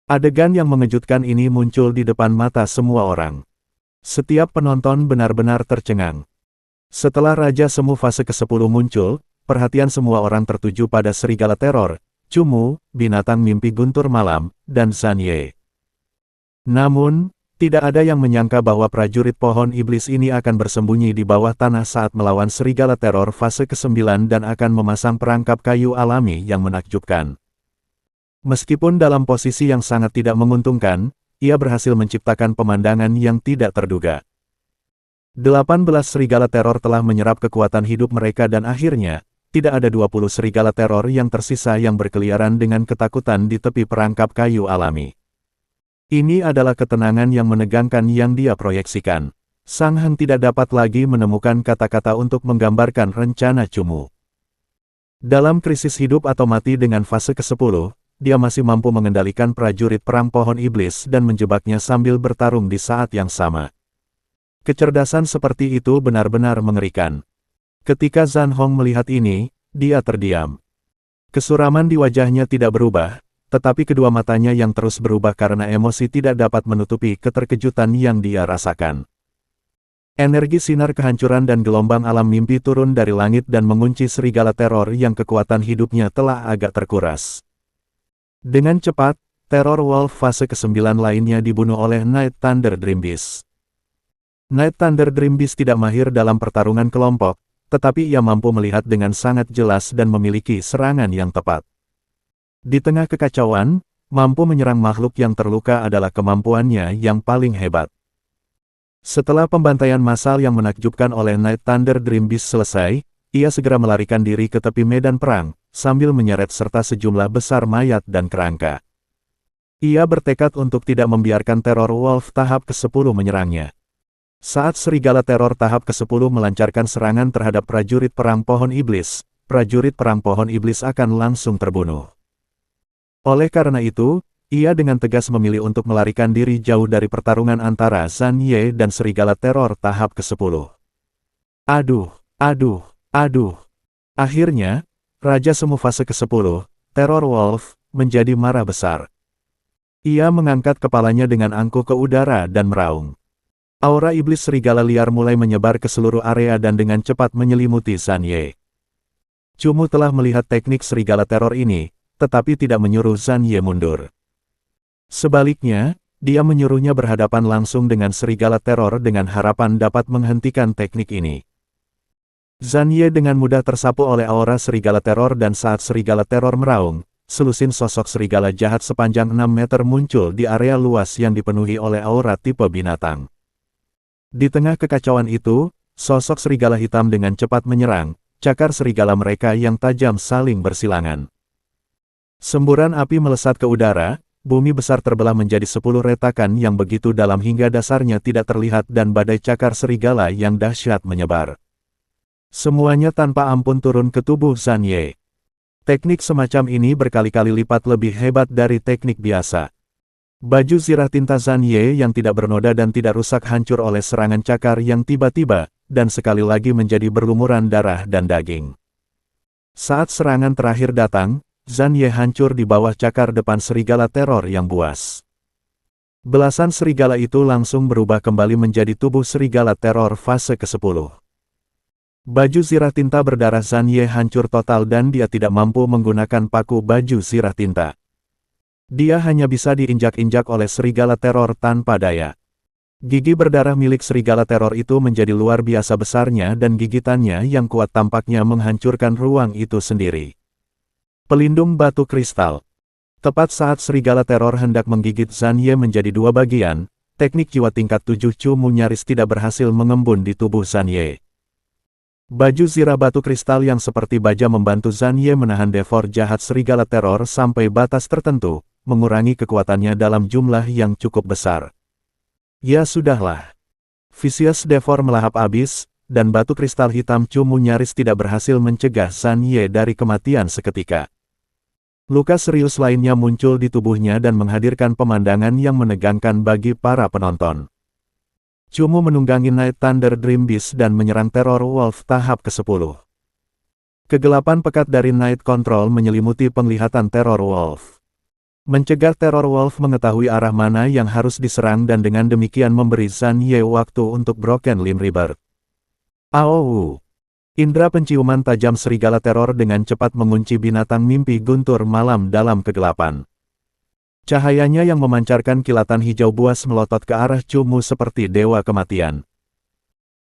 Adegan yang mengejutkan ini muncul di depan mata semua orang. Setiap penonton benar-benar tercengang. Setelah Raja Semu fase ke-10 muncul, perhatian semua orang tertuju pada serigala teror, Cumu, binatang mimpi guntur malam, dan Zhan Ye. Namun, tidak ada yang menyangka bahwa prajurit pohon iblis ini akan bersembunyi di bawah tanah saat melawan serigala teror fase ke-9 dan akan memasang perangkap kayu alami yang menakjubkan. Meskipun dalam posisi yang sangat tidak menguntungkan, ia berhasil menciptakan pemandangan yang tidak terduga. 18 serigala teror telah menyerap kekuatan hidup mereka dan akhirnya, tidak ada 20 serigala teror yang tersisa yang berkeliaran dengan ketakutan di tepi perangkap kayu alami. Ini adalah ketenangan yang menegangkan yang dia proyeksikan. Sang Heng tidak dapat lagi menemukan kata-kata untuk menggambarkan rencana Cumu. Dalam krisis hidup atau mati dengan fase ke-10, dia masih mampu mengendalikan prajurit perang pohon iblis dan menjebaknya sambil bertarung di saat yang sama. Kecerdasan seperti itu benar-benar mengerikan. Ketika Zhan Hong melihat ini, dia terdiam. Kesuraman di wajahnya tidak berubah, tetapi kedua matanya yang terus berubah karena emosi tidak dapat menutupi keterkejutan yang dia rasakan. Energi sinar kehancuran dan gelombang alam mimpi turun dari langit dan mengunci serigala teror yang kekuatan hidupnya telah agak terkuras. Dengan cepat, teror wolf fase ke-9 lainnya dibunuh oleh Night Thunder Dream Beast. Night Thunder Dream Beast tidak mahir dalam pertarungan kelompok, tetapi ia mampu melihat dengan sangat jelas dan memiliki serangan yang tepat. Di tengah kekacauan, mampu menyerang makhluk yang terluka adalah kemampuannya yang paling hebat. Setelah pembantaian massal yang menakjubkan oleh Night Thunder Dream Beast selesai, ia segera melarikan diri ke tepi medan perang, sambil menyeret serta sejumlah besar mayat dan kerangka. Ia bertekad untuk tidak membiarkan teror wolf tahap ke-10 menyerangnya. Saat serigala teror tahap ke-10 melancarkan serangan terhadap prajurit perang pohon iblis, prajurit perang pohon iblis akan langsung terbunuh. Oleh karena itu, ia dengan tegas memilih untuk melarikan diri jauh dari pertarungan antara Zhang Ye dan Serigala Teror tahap ke-10. Aduh, aduh, aduh. Akhirnya, Raja Semu fase ke-10, Terror Wolf, menjadi marah besar. Ia mengangkat kepalanya dengan angkuh ke udara dan meraung. Aura iblis serigala liar mulai menyebar ke seluruh area dan dengan cepat menyelimuti Zhang Ye. Cumu telah melihat teknik serigala teror ini, tetapi tidak menyuruh Zhang Ye mundur. Sebaliknya, dia menyuruhnya berhadapan langsung dengan serigala teror dengan harapan dapat menghentikan teknik ini. Zhang Ye dengan mudah tersapu oleh aura serigala teror dan saat serigala teror meraung, selusin sosok serigala jahat sepanjang 6 meter muncul di area luas yang dipenuhi oleh aura tipe binatang. Di tengah kekacauan itu, sosok serigala hitam dengan cepat menyerang, cakar serigala mereka yang tajam saling bersilangan. Semburan api melesat ke udara, bumi besar terbelah menjadi 10 retakan yang begitu dalam hingga dasarnya tidak terlihat dan badai cakar serigala yang dahsyat menyebar. Semuanya tanpa ampun turun ke tubuh Zhang Ye. Teknik semacam ini berkali-kali lipat lebih hebat dari teknik biasa. Baju zirah tinta Zhang Ye yang tidak bernoda dan tidak rusak hancur oleh serangan cakar yang tiba-tiba, dan sekali lagi menjadi berlumuran darah dan daging. Saat serangan terakhir datang, Zhang Ye hancur di bawah cakar depan serigala teror yang buas. Belasan serigala itu langsung berubah kembali menjadi tubuh serigala teror fase ke-10. Baju zirah tinta berdarah Zhang Ye hancur total dan dia tidak mampu menggunakan paku baju zirah tinta. Dia hanya bisa diinjak-injak oleh serigala teror tanpa daya. Gigi berdarah milik serigala teror itu menjadi luar biasa besarnya dan gigitannya yang kuat tampaknya menghancurkan ruang itu sendiri. Pelindung batu kristal. Tepat saat serigala teror hendak menggigit Zhang Ye menjadi 2 bagian, teknik jiwa tingkat 7 Cumu nyaris tidak berhasil mengembun di tubuh Zhang Ye. Baju zirah batu kristal yang seperti baja membantu Zhang Ye menahan devor jahat serigala teror sampai batas tertentu, mengurangi kekuatannya dalam jumlah yang cukup besar. Ya sudahlah. Vicious devor melahap habis, dan batu kristal hitam Cumu nyaris tidak berhasil mencegah Zhang Ye dari kematian seketika. Luka serius lainnya muncul di tubuhnya dan menghadirkan pemandangan yang menegangkan bagi para penonton. Cumu menunggangi Night Thunder Dream Beast dan menyerang Terror Wolf tahap ke-10. Kegelapan pekat dari Night Control menyelimuti penglihatan Terror Wolf. Mencegah Terror Wolf mengetahui arah mana yang harus diserang dan dengan demikian memberi Zhang Ye waktu untuk Broken Limb Rebirth. Aowu! Indra penciuman tajam serigala teror dengan cepat mengunci binatang mimpi guntur malam dalam kegelapan. Cahayanya yang memancarkan kilatan hijau buas melotot ke arah Cumu seperti dewa kematian.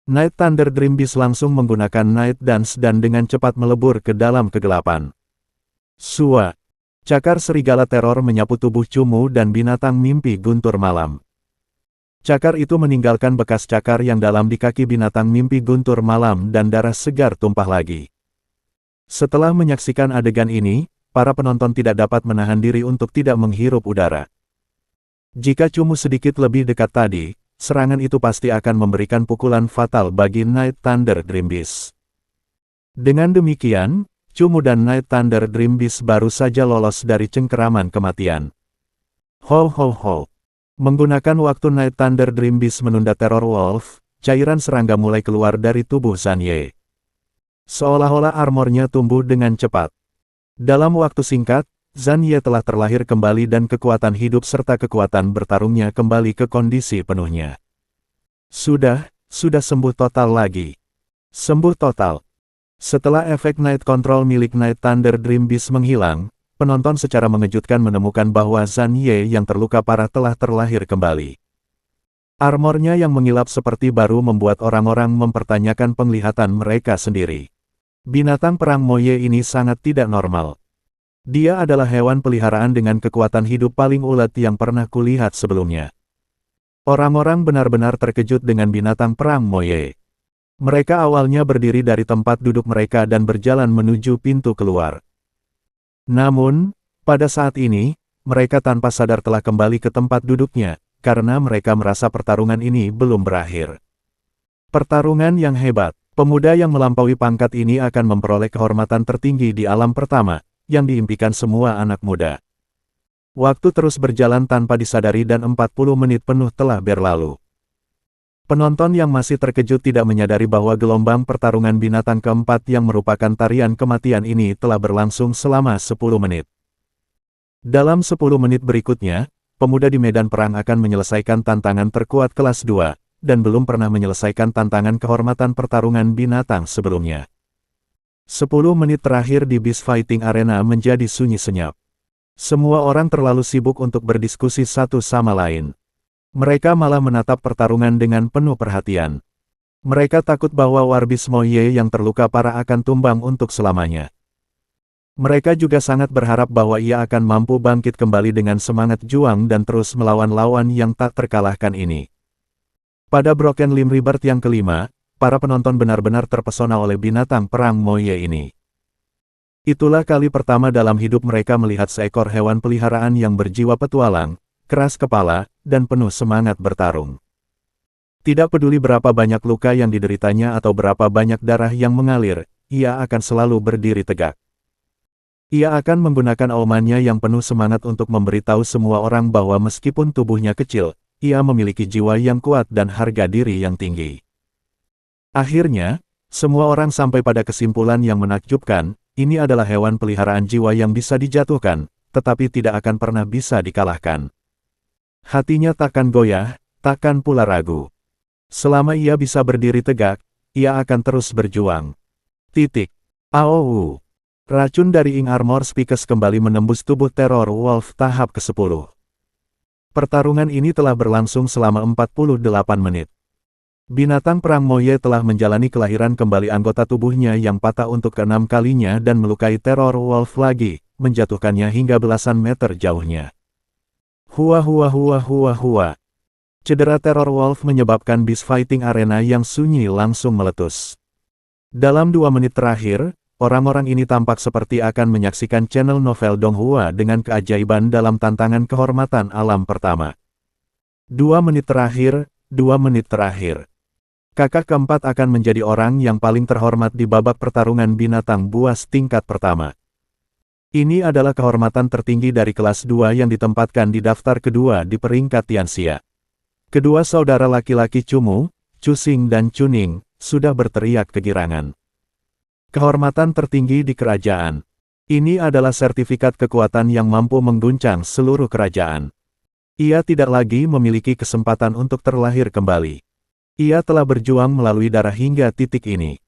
Night Thunder Dream Beast langsung menggunakan Night Dance dan dengan cepat melebur ke dalam kegelapan. Sua! Cakar serigala teror menyapu tubuh Cumu dan binatang mimpi guntur malam. Cakar itu meninggalkan bekas cakar yang dalam di kaki binatang mimpi guntur malam dan darah segar tumpah lagi. Setelah menyaksikan adegan ini, para penonton tidak dapat menahan diri untuk tidak menghirup udara. Jika Cumu sedikit lebih dekat tadi, serangan itu pasti akan memberikan pukulan fatal bagi Night Thunder Dream Beast. Dengan demikian, Cumu dan Night Thunder Dream Beast baru saja lolos dari cengkeraman kematian. Ho ho ho! Menggunakan waktu Night Thunder Dream Beast menunda Terror Wolf, cairan serangga mulai keluar dari tubuh Zhang Ye. Seolah-olah armornya tumbuh dengan cepat. Dalam waktu singkat, Zhang Ye telah terlahir kembali dan kekuatan hidup serta kekuatan bertarungnya kembali ke kondisi penuhnya. Sudah sembuh total lagi. Sembuh total. Setelah efek Night Control milik Night Thunder Dream Beast menghilang, penonton secara mengejutkan menemukan bahwa Zhang Ye yang terluka parah telah terlahir kembali. Armornya yang mengilap seperti baru membuat orang-orang mempertanyakan penglihatan mereka sendiri. Binatang perang Moye ini sangat tidak normal. Dia adalah hewan peliharaan dengan kekuatan hidup paling ulet yang pernah kulihat sebelumnya. Orang-orang benar-benar terkejut dengan binatang perang Moye. Mereka awalnya berdiri dari tempat duduk mereka dan berjalan menuju pintu keluar. Namun, pada saat ini, mereka tanpa sadar telah kembali ke tempat duduknya, karena mereka merasa pertarungan ini belum berakhir. Pertarungan yang hebat. Pemuda yang melampaui pangkat ini akan memperoleh kehormatan tertinggi di alam pertama, yang diimpikan semua anak muda. Waktu terus berjalan tanpa disadari dan 40 menit penuh telah berlalu. Penonton yang masih terkejut tidak menyadari bahwa gelombang pertarungan binatang keempat yang merupakan tarian kematian ini telah berlangsung selama 10 menit. Dalam 10 menit berikutnya, pemuda di medan perang akan menyelesaikan tantangan terkuat kelas 2, dan belum pernah menyelesaikan tantangan kehormatan pertarungan binatang sebelumnya. 10 menit terakhir di Beast Fighting Arena menjadi sunyi senyap. Semua orang terlalu sibuk untuk berdiskusi satu sama lain. Mereka malah menatap pertarungan dengan penuh perhatian. Mereka takut bahwa Warbis Moye yang terluka parah akan tumbang untuk selamanya. Mereka juga sangat berharap bahwa ia akan mampu bangkit kembali dengan semangat juang dan terus melawan lawan yang tak terkalahkan ini. Pada Broken Limb Rebirth yang kelima, para penonton benar-benar terpesona oleh binatang perang Moye ini. Itulah kali pertama dalam hidup mereka melihat seekor hewan peliharaan yang berjiwa petualang, keras kepala, dan penuh semangat bertarung. Tidak peduli berapa banyak luka yang dideritanya atau berapa banyak darah yang mengalir, ia akan selalu berdiri tegak. Ia akan menggunakan aumannya yang penuh semangat untuk memberitahu semua orang bahwa meskipun tubuhnya kecil, ia memiliki jiwa yang kuat dan harga diri yang tinggi. Akhirnya, semua orang sampai pada kesimpulan yang menakjubkan, ini adalah hewan peliharaan jiwa yang bisa dijatuhkan, tetapi tidak akan pernah bisa dikalahkan. Hatinya takkan goyah, takkan pula ragu. Selama ia bisa berdiri tegak, ia akan terus berjuang. Titik. Aowu. Racun dari Ing Armor Speakers kembali menembus tubuh Terror Wolf tahap ke-10. Pertarungan ini telah berlangsung selama 48 menit. Binatang perang Moye telah menjalani kelahiran kembali anggota tubuhnya yang patah untuk ke-6 kalinya dan melukai Terror Wolf lagi, menjatuhkannya hingga belasan meter jauhnya. Hua hua hua hua hua. Cedera Terror Wolf menyebabkan Beast Fighting Arena yang sunyi langsung meletus. Dalam 2 menit terakhir, orang-orang ini tampak seperti akan menyaksikan channel novel Donghua dengan keajaiban dalam tantangan kehormatan alam pertama. 2 menit terakhir, 2 menit terakhir. Kakak keempat akan menjadi orang yang paling terhormat di babak pertarungan binatang buas tingkat pertama. Ini adalah kehormatan tertinggi dari kelas 2 yang ditempatkan di daftar kedua di peringkat Tianxia. Kedua saudara laki-laki Chumu, Chusing dan Chuning, sudah berteriak kegirangan. Kehormatan tertinggi di kerajaan. Ini adalah sertifikat kekuatan yang mampu mengguncang seluruh kerajaan. Ia tidak lagi memiliki kesempatan untuk terlahir kembali. Ia telah berjuang melalui darah hingga titik ini.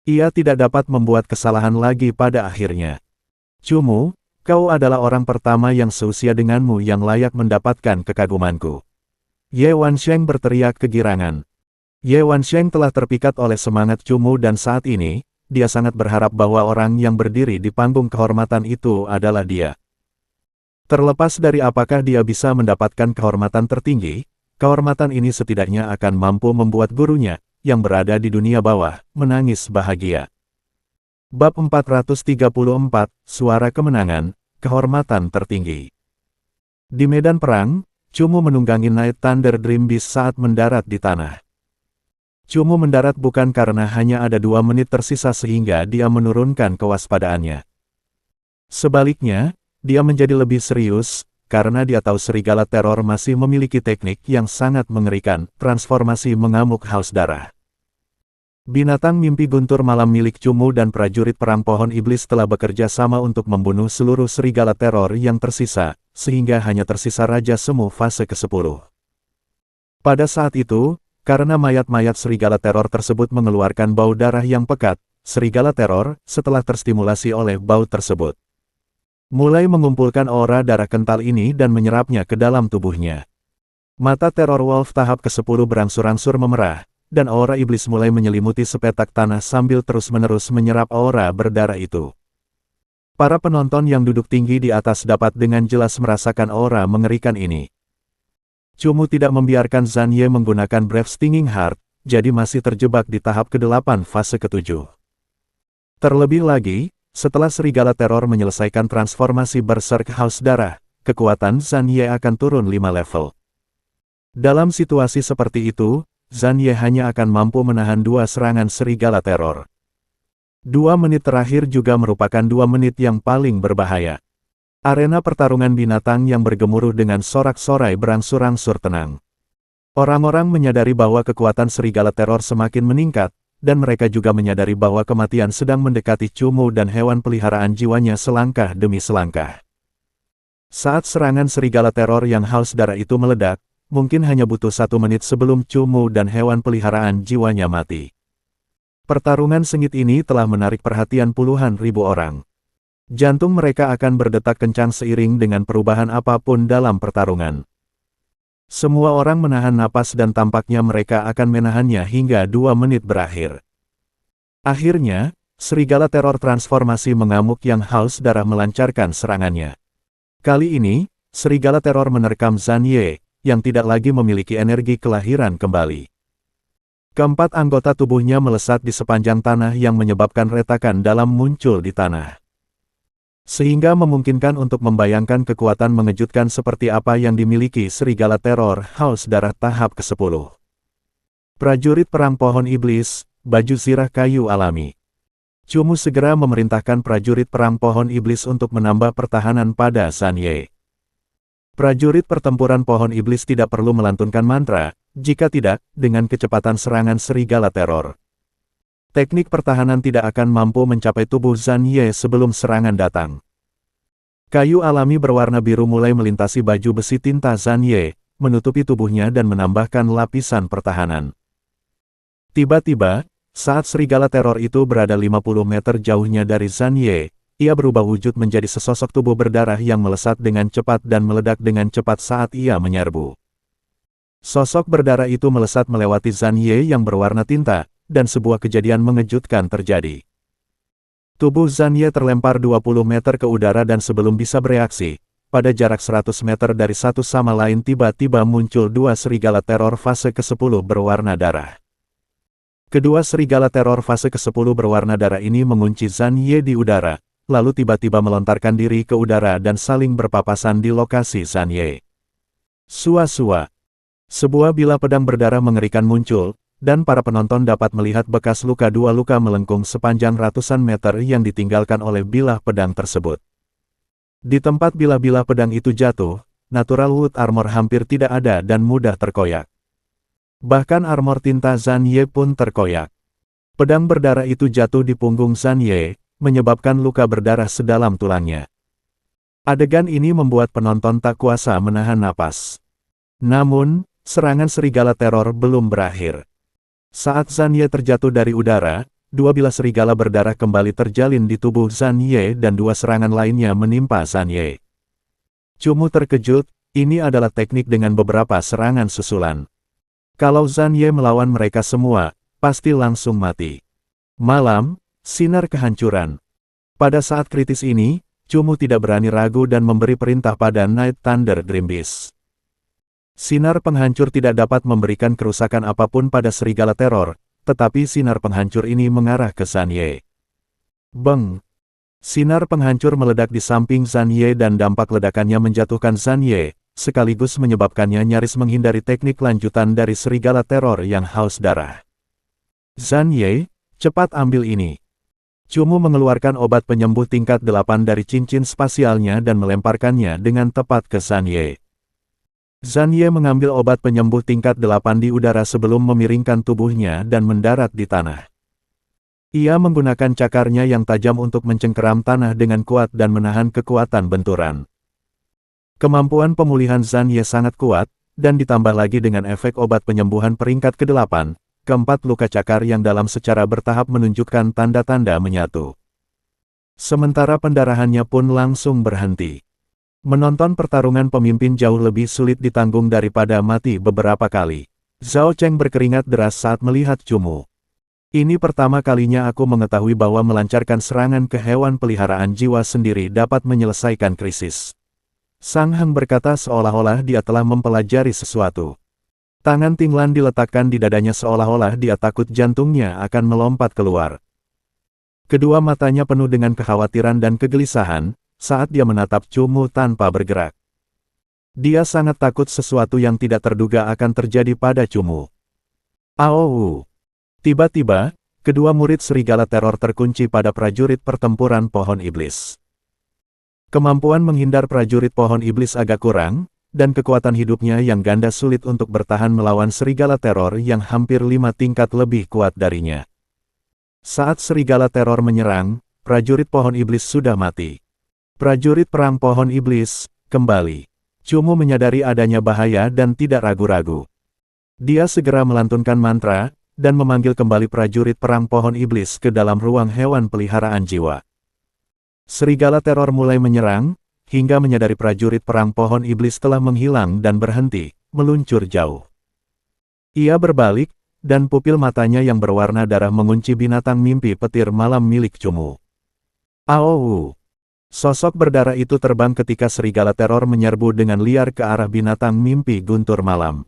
Ia tidak dapat membuat kesalahan lagi pada akhirnya. Chumu, kau adalah orang pertama yang seusia denganmu yang layak mendapatkan kekagumanku. Ye Wansheng berteriak kegirangan. Ye Wansheng telah terpikat oleh semangat Chumu dan saat ini, dia sangat berharap bahwa orang yang berdiri di panggung kehormatan itu adalah dia. Terlepas dari apakah dia bisa mendapatkan kehormatan tertinggi, kehormatan ini setidaknya akan mampu membuat gurunya, yang berada di dunia bawah, menangis bahagia. Bab 434, Suara Kemenangan, Kehormatan Tertinggi. Di medan perang, Chumu menunggangi Night Thunder Dream Beast saat mendarat di tanah. Chumu mendarat bukan karena hanya ada 2 menit tersisa sehingga dia menurunkan kewaspadaannya. Sebaliknya, dia menjadi lebih serius, karena dia tahu serigala teror masih memiliki teknik yang sangat mengerikan, transformasi mengamuk haus darah. Binatang mimpi guntur malam milik Chumu dan prajurit perang pohon iblis telah bekerja sama untuk membunuh seluruh serigala teror yang tersisa, sehingga hanya tersisa Raja Semu fase ke-10. Pada saat itu, karena mayat-mayat serigala teror tersebut mengeluarkan bau darah yang pekat, serigala teror, setelah terstimulasi oleh bau tersebut, mulai mengumpulkan aura darah kental ini dan menyerapnya ke dalam tubuhnya. Mata Terror Wolf tahap ke-10 berangsur-angsur memerah, dan aura iblis mulai menyelimuti sepetak tanah sambil terus-menerus menyerap aura berdarah itu. Para penonton yang duduk tinggi di atas dapat dengan jelas merasakan aura mengerikan ini. Chumu tidak membiarkan Zhan Ye menggunakan Brave Stinging Heart, jadi masih terjebak di tahap ke-8 fase ke-7. Terlebih lagi, setelah serigala teror menyelesaikan transformasi Berserk Haus Darah, kekuatan Zhan Ye akan turun 5 level. Dalam situasi seperti itu, Zhan Ye hanya akan mampu menahan 2 serangan serigala teror. 2 menit terakhir juga merupakan 2 menit yang paling berbahaya. Arena pertarungan binatang yang bergemuruh dengan sorak-sorai berangsur-angsur tenang. Orang-orang menyadari bahwa kekuatan serigala teror semakin meningkat, dan mereka juga menyadari bahwa kematian sedang mendekati Cumu dan hewan peliharaan jiwanya selangkah demi selangkah. Saat serangan serigala teror yang haus darah itu meledak, mungkin hanya butuh 1 menit sebelum Cumu dan hewan peliharaan jiwanya mati. Pertarungan sengit ini telah menarik perhatian puluhan ribu orang. Jantung mereka akan berdetak kencang seiring dengan perubahan apapun dalam pertarungan. Semua orang menahan napas dan tampaknya mereka akan menahannya hingga 2 menit berakhir. Akhirnya, serigala teror transformasi mengamuk yang haus darah melancarkan serangannya. Kali ini, serigala teror menerkam Zhan Ye, yang tidak lagi memiliki energi kelahiran kembali. Keempat anggota tubuhnya melesat di sepanjang tanah yang menyebabkan retakan dalam muncul di tanah. Sehingga memungkinkan untuk membayangkan kekuatan mengejutkan seperti apa yang dimiliki serigala teror haus darah tahap ke-10. Prajurit perang pohon iblis, baju zirah kayu alami. Cumu segera memerintahkan prajurit perang pohon iblis untuk menambah pertahanan pada Zhan Ye. Prajurit pertempuran pohon iblis tidak perlu melantunkan mantra, jika tidak, dengan kecepatan serangan serigala teror. Teknik pertahanan tidak akan mampu mencapai tubuh Zhan Ye sebelum serangan datang. Kayu alami berwarna biru mulai melintasi baju besi tinta Zhan Ye, menutupi tubuhnya dan menambahkan lapisan pertahanan. Tiba-tiba, saat serigala teror itu berada 50 meter jauhnya dari Zhan Ye, ia berubah wujud menjadi sesosok tubuh berdarah yang melesat dengan cepat dan meledak dengan cepat saat ia menyerbu. Sosok berdarah itu melesat melewati Zhan Ye yang berwarna tinta, dan sebuah kejadian mengejutkan terjadi. Tubuh Zhan Ye terlempar 20 meter ke udara dan sebelum bisa bereaksi, pada jarak 100 meter dari satu sama lain tiba-tiba muncul 2 serigala teror fase ke-10 berwarna darah. Kedua serigala teror fase ke-10 berwarna darah ini mengunci Zhan Ye di udara, lalu tiba-tiba melontarkan diri ke udara dan saling berpapasan di lokasi Zhan Ye. Sua-sua. Sebuah bilah pedang berdarah mengerikan muncul, dan para penonton dapat melihat bekas luka 2 luka melengkung sepanjang ratusan meter yang ditinggalkan oleh bilah pedang tersebut. Di tempat bilah-bilah pedang itu jatuh, natural wood armor hampir tidak ada dan mudah terkoyak. Bahkan armor tinta Zhan Ye pun terkoyak. Pedang berdarah itu jatuh di punggung Zhan Ye, menyebabkan luka berdarah sedalam tulangnya. Adegan ini membuat penonton tak kuasa menahan napas. Namun, serangan serigala teror belum berakhir. Saat Zhan Ye terjatuh dari udara, 2 bilah serigala berdarah kembali terjalin di tubuh Zhan Ye dan 2 serangan lainnya menimpa Zhan Ye. Cumu terkejut, ini adalah teknik dengan beberapa serangan susulan. Kalau Zhan Ye melawan mereka semua, pasti langsung mati. Malam, sinar kehancuran. Pada saat kritis ini, Cumu tidak berani ragu dan memberi perintah pada Night Thunder Dream Beast. Sinar penghancur tidak dapat memberikan kerusakan apapun pada serigala teror, tetapi sinar penghancur ini mengarah ke Zhan Ye. Beng! Sinar penghancur meledak di samping Zhan Ye dan dampak ledakannya menjatuhkan Zhan Ye, sekaligus menyebabkannya nyaris menghindari teknik lanjutan dari serigala teror yang haus darah. Zhan Ye, cepat ambil ini. Cumu mengeluarkan obat penyembuh tingkat 8 dari cincin spasialnya dan melemparkannya dengan tepat ke Zhan Ye. Zhan Ye mengambil obat penyembuh tingkat 8 di udara sebelum memiringkan tubuhnya dan mendarat di tanah. Ia menggunakan cakarnya yang tajam untuk mencengkeram tanah dengan kuat dan menahan kekuatan benturan. Kemampuan pemulihan Zhan Ye sangat kuat, dan ditambah lagi dengan efek obat penyembuhan peringkat ke-8, keempat luka cakar yang dalam secara bertahap menunjukkan tanda-tanda menyatu. Sementara pendarahannya pun langsung berhenti. Menonton pertarungan pemimpin jauh lebih sulit ditanggung daripada mati beberapa kali. Zhao Cheng berkeringat deras saat melihat Cumu. Ini pertama kalinya aku mengetahui bahwa melancarkan serangan ke hewan peliharaan jiwa sendiri dapat menyelesaikan krisis. Sang Heng berkata seolah-olah dia telah mempelajari sesuatu. Tangan Ting Lan diletakkan di dadanya seolah-olah dia takut jantungnya akan melompat keluar. Kedua matanya penuh dengan kekhawatiran dan kegelisahan, saat dia menatap Cumu tanpa bergerak. Dia sangat takut sesuatu yang tidak terduga akan terjadi pada Cumu. Aowu! Tiba-tiba, kedua murid serigala teror terkunci pada prajurit pertempuran pohon iblis. Kemampuan menghindar prajurit pohon iblis agak kurang, dan kekuatan hidupnya yang ganda sulit untuk bertahan melawan serigala teror yang hampir 5 tingkat lebih kuat darinya. Saat serigala teror menyerang, prajurit pohon iblis sudah mati. Prajurit perang pohon iblis, kembali. Cumu menyadari adanya bahaya dan tidak ragu-ragu. Dia segera melantunkan mantra, dan memanggil kembali prajurit perang pohon iblis ke dalam ruang hewan peliharaan jiwa. Serigala teror mulai menyerang, hingga menyadari prajurit perang pohon iblis telah menghilang dan berhenti, meluncur jauh. Ia berbalik, dan pupil matanya yang berwarna darah mengunci binatang mimpi petir malam milik Cumu. Aowu! Sosok berdarah itu terbang ketika serigala teror menyerbu dengan liar ke arah binatang mimpi guntur malam.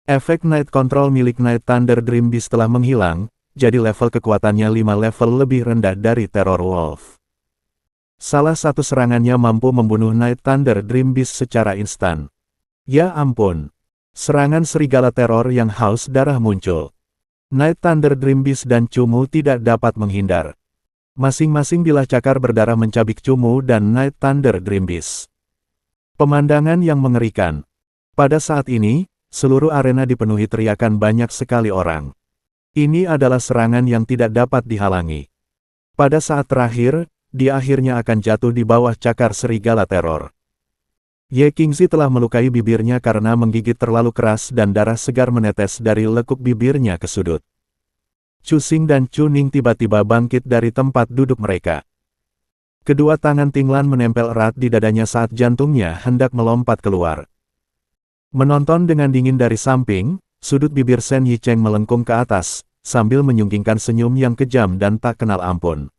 Efek Night Control milik Night Thunder Dream Beast telah menghilang, jadi level kekuatannya 5 level lebih rendah dari Terror Wolf. Salah satu serangannya mampu membunuh Night Thunder Dream Beast secara instan. Ya ampun! Serangan serigala teror yang haus darah muncul. Night Thunder Dream Beast dan Cumu tidak dapat menghindar. Masing-masing bilah cakar berdarah mencabik Cumu dan Night Thunder Dream Beast. Pemandangan yang mengerikan. Pada saat ini, seluruh arena dipenuhi teriakan banyak sekali orang. Ini adalah serangan yang tidak dapat dihalangi. Pada saat terakhir, dia akhirnya akan jatuh di bawah cakar serigala teror. Ye Qingzi telah melukai bibirnya karena menggigit terlalu keras dan darah segar menetes dari lekuk bibirnya ke sudut. Chu Xing dan Chu Ning tiba-tiba bangkit dari tempat duduk mereka. Kedua tangan Ting Lan menempel erat di dadanya saat jantungnya hendak melompat keluar. Menonton dengan dingin dari samping, sudut bibir Shen Yicheng melengkung ke atas, sambil menyunggingkan senyum yang kejam dan tak kenal ampun.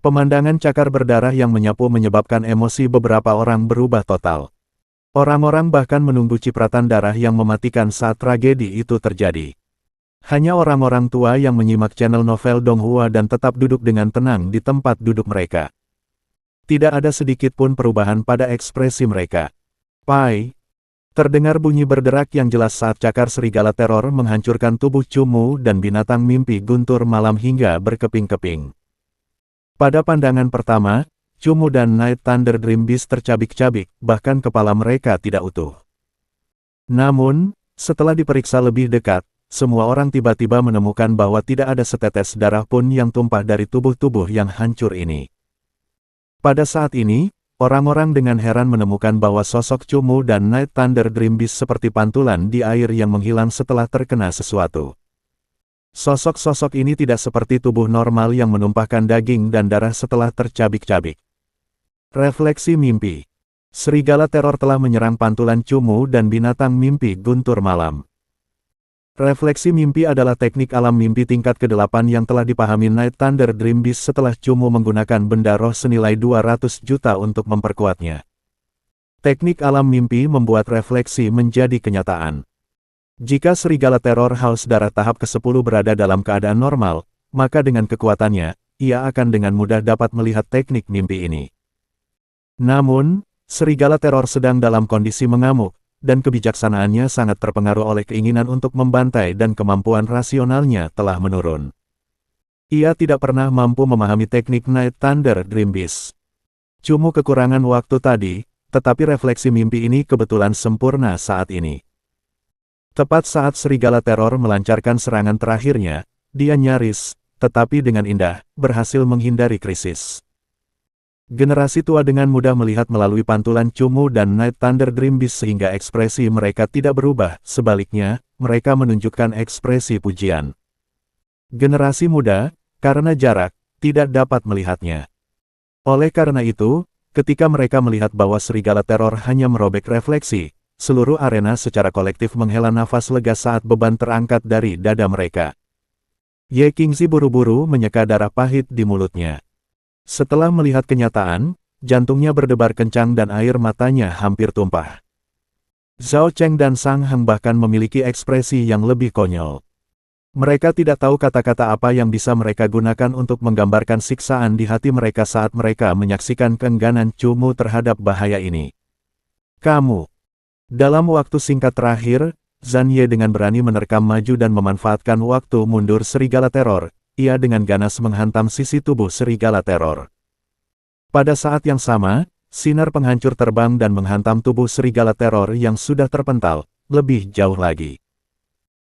Pemandangan cakar berdarah yang menyapu menyebabkan emosi beberapa orang berubah total. Orang-orang bahkan menunggu cipratan darah yang mematikan saat tragedi itu terjadi. Hanya orang-orang tua yang menyimak channel novel Donghua dan tetap duduk dengan tenang di tempat duduk mereka. Tidak ada sedikit pun perubahan pada ekspresi mereka. Pai! Terdengar bunyi berderak yang jelas saat cakar serigala teror menghancurkan tubuh Cumu dan binatang mimpi guntur malam hingga berkeping-keping. Pada pandangan pertama, Cumu dan Night Thunder Dream Beast tercabik-cabik, bahkan kepala mereka tidak utuh. Namun, setelah diperiksa lebih dekat, semua orang tiba-tiba menemukan bahwa tidak ada setetes darah pun yang tumpah dari tubuh-tubuh yang hancur ini. Pada saat ini, orang-orang dengan heran menemukan bahwa sosok Cumu dan Night Thunder Dream Beast seperti pantulan di air yang menghilang setelah terkena sesuatu. Sosok-sosok ini tidak seperti tubuh normal yang menumpahkan daging dan darah setelah tercabik-cabik. Refleksi mimpi. Serigala teror telah menyerang pantulan Cumu dan binatang mimpi guntur malam. Refleksi mimpi adalah teknik alam mimpi tingkat ke-8 yang telah dipahami Night Thunder Dream Beast setelah Cumu menggunakan benda roh senilai 200 juta untuk memperkuatnya. Teknik alam mimpi membuat refleksi menjadi kenyataan. Jika serigala teror haus darah tahap ke-10 berada dalam keadaan normal, maka dengan kekuatannya, ia akan dengan mudah dapat melihat teknik mimpi ini. Namun, serigala teror sedang dalam kondisi mengamuk, dan kebijaksanaannya sangat terpengaruh oleh keinginan untuk membantai dan kemampuan rasionalnya telah menurun. Ia tidak pernah mampu memahami teknik Night Thunder Dream Beast. Cumu kekurangan waktu tadi, tetapi refleksi mimpi ini kebetulan sempurna saat ini. Tepat saat serigala teror melancarkan serangan terakhirnya, dia nyaris, tetapi dengan indah, berhasil menghindari krisis. Generasi tua dengan mudah melihat melalui pantulan Cumu dan Night Thunder Dream Beast sehingga ekspresi mereka tidak berubah, sebaliknya, mereka menunjukkan ekspresi pujian. Generasi muda, karena jarak, tidak dapat melihatnya. Oleh karena itu, ketika mereka melihat bahwa serigala teror hanya merobek refleksi, seluruh arena secara kolektif menghela nafas lega saat beban terangkat dari dada mereka. Ye Qingzi buru-buru menyeka darah pahit di mulutnya. Setelah melihat kenyataan, jantungnya berdebar kencang dan air matanya hampir tumpah. Zhao Cheng dan Sang Heng bahkan memiliki ekspresi yang lebih konyol. Mereka tidak tahu kata-kata apa yang bisa mereka gunakan untuk menggambarkan siksaan di hati mereka saat mereka menyaksikan keengganan Cumu terhadap bahaya ini. Kamu. Dalam waktu singkat terakhir, Zhan Ye dengan berani menerkam maju dan memanfaatkan waktu mundur serigala teror, ia dengan ganas menghantam sisi tubuh serigala teror. Pada saat yang sama, sinar penghancur terbang dan menghantam tubuh serigala teror yang sudah terpental, lebih jauh lagi.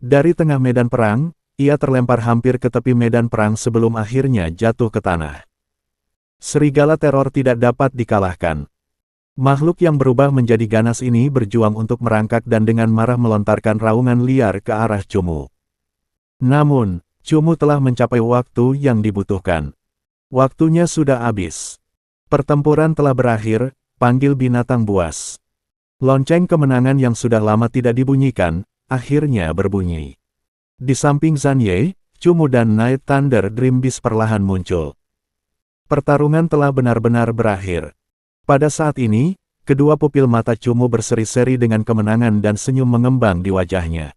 Dari tengah medan perang, ia terlempar hampir ke tepi medan perang sebelum akhirnya jatuh ke tanah. Serigala teror tidak dapat dikalahkan. Makhluk yang berubah menjadi ganas ini berjuang untuk merangkak dan dengan marah melontarkan raungan liar ke arah Cumu. Namun, Cumu telah mencapai waktu yang dibutuhkan. Waktunya sudah habis. Pertempuran telah berakhir, panggil binatang buas. Lonceng kemenangan yang sudah lama tidak dibunyikan, akhirnya berbunyi. Di samping Zanye, Cumu dan Night Thunder Dream Beast perlahan muncul. Pertarungan telah benar-benar berakhir. Pada saat ini, kedua pupil mata Cumu berseri-seri dengan kemenangan dan senyum mengembang di wajahnya.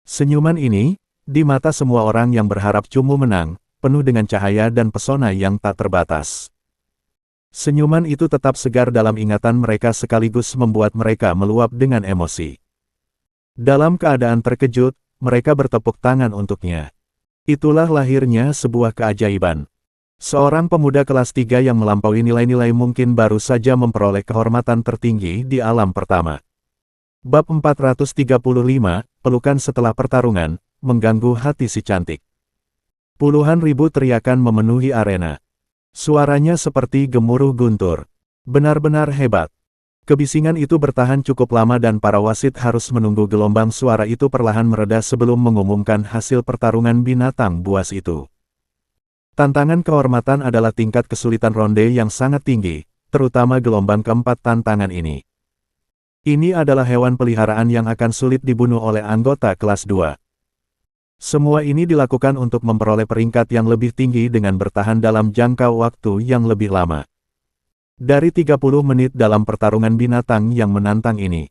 Senyuman ini, di mata semua orang yang berharap Cumu menang, penuh dengan cahaya dan pesona yang tak terbatas. Senyuman itu tetap segar dalam ingatan mereka sekaligus membuat mereka meluap dengan emosi. Dalam keadaan terkejut, mereka bertepuk tangan untuknya. Itulah lahirnya sebuah keajaiban. Seorang pemuda kelas 3 yang melampaui nilai-nilai mungkin baru saja memperoleh kehormatan tertinggi di alam pertama. Bab 435, Pelukan setelah pertarungan, mengganggu hati si cantik. Puluhan ribu teriakan memenuhi arena. Suaranya seperti gemuruh guntur. Benar-benar hebat. Kebisingan itu bertahan cukup lama dan para wasit harus menunggu gelombang suara itu perlahan mereda sebelum mengumumkan hasil pertarungan binatang buas itu. Tantangan kehormatan adalah tingkat kesulitan ronde yang sangat tinggi, terutama gelombang keempat tantangan ini. Ini adalah hewan peliharaan yang akan sulit dibunuh oleh anggota kelas 2. Semua ini dilakukan untuk memperoleh peringkat yang lebih tinggi dengan bertahan dalam jangka waktu yang lebih lama. Dari 30 menit dalam pertarungan binatang yang menantang ini,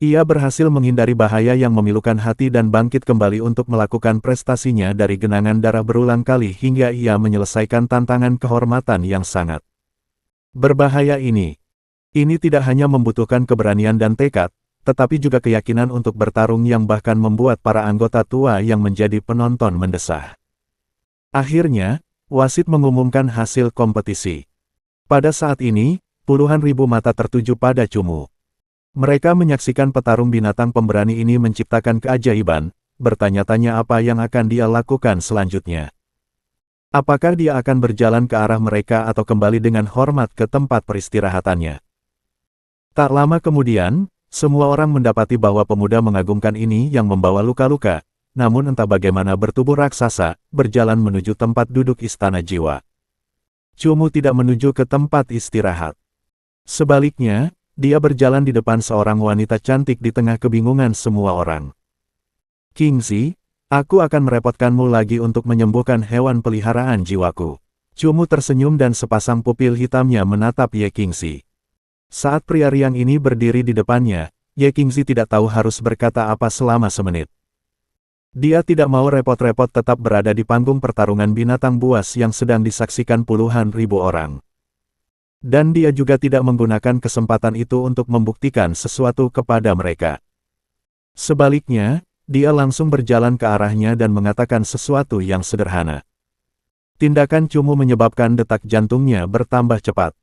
ia berhasil menghindari bahaya yang memilukan hati dan bangkit kembali untuk melakukan prestasinya dari genangan darah berulang kali hingga ia menyelesaikan tantangan kehormatan yang sangat berbahaya ini. Ini tidak hanya membutuhkan keberanian dan tekad, tetapi juga keyakinan untuk bertarung yang bahkan membuat para anggota tua yang menjadi penonton mendesah. Akhirnya, wasit mengumumkan hasil kompetisi. Pada saat ini, puluhan ribu mata tertuju pada Cumu. Mereka menyaksikan petarung binatang pemberani ini menciptakan keajaiban, bertanya-tanya apa yang akan dia lakukan selanjutnya. Apakah dia akan berjalan ke arah mereka atau kembali dengan hormat ke tempat peristirahatannya? Tak lama kemudian, semua orang mendapati bahwa pemuda mengagumkan ini yang membawa luka-luka, namun entah bagaimana bertubuh raksasa, berjalan menuju tempat duduk istana jiwa. Cumu tidak menuju ke tempat istirahat. Sebaliknya, dia berjalan di depan seorang wanita cantik di tengah kebingungan semua orang. Kingzi, aku akan merepotkanmu lagi untuk menyembuhkan hewan peliharaan jiwaku. Cumu tersenyum dan sepasang pupil hitamnya menatap Ye Kingzi. Saat pria riang ini berdiri di depannya, Ye Kingzi tidak tahu harus berkata apa selama semenit. Dia tidak mau repot-repot tetap berada di panggung pertarungan binatang buas yang sedang disaksikan puluhan ribu orang. Dan dia juga tidak menggunakan kesempatan itu untuk membuktikan sesuatu kepada mereka. Sebaliknya, dia langsung berjalan ke arahnya dan mengatakan sesuatu yang sederhana. Tindakan Cumu menyebabkan detak jantungnya bertambah cepat.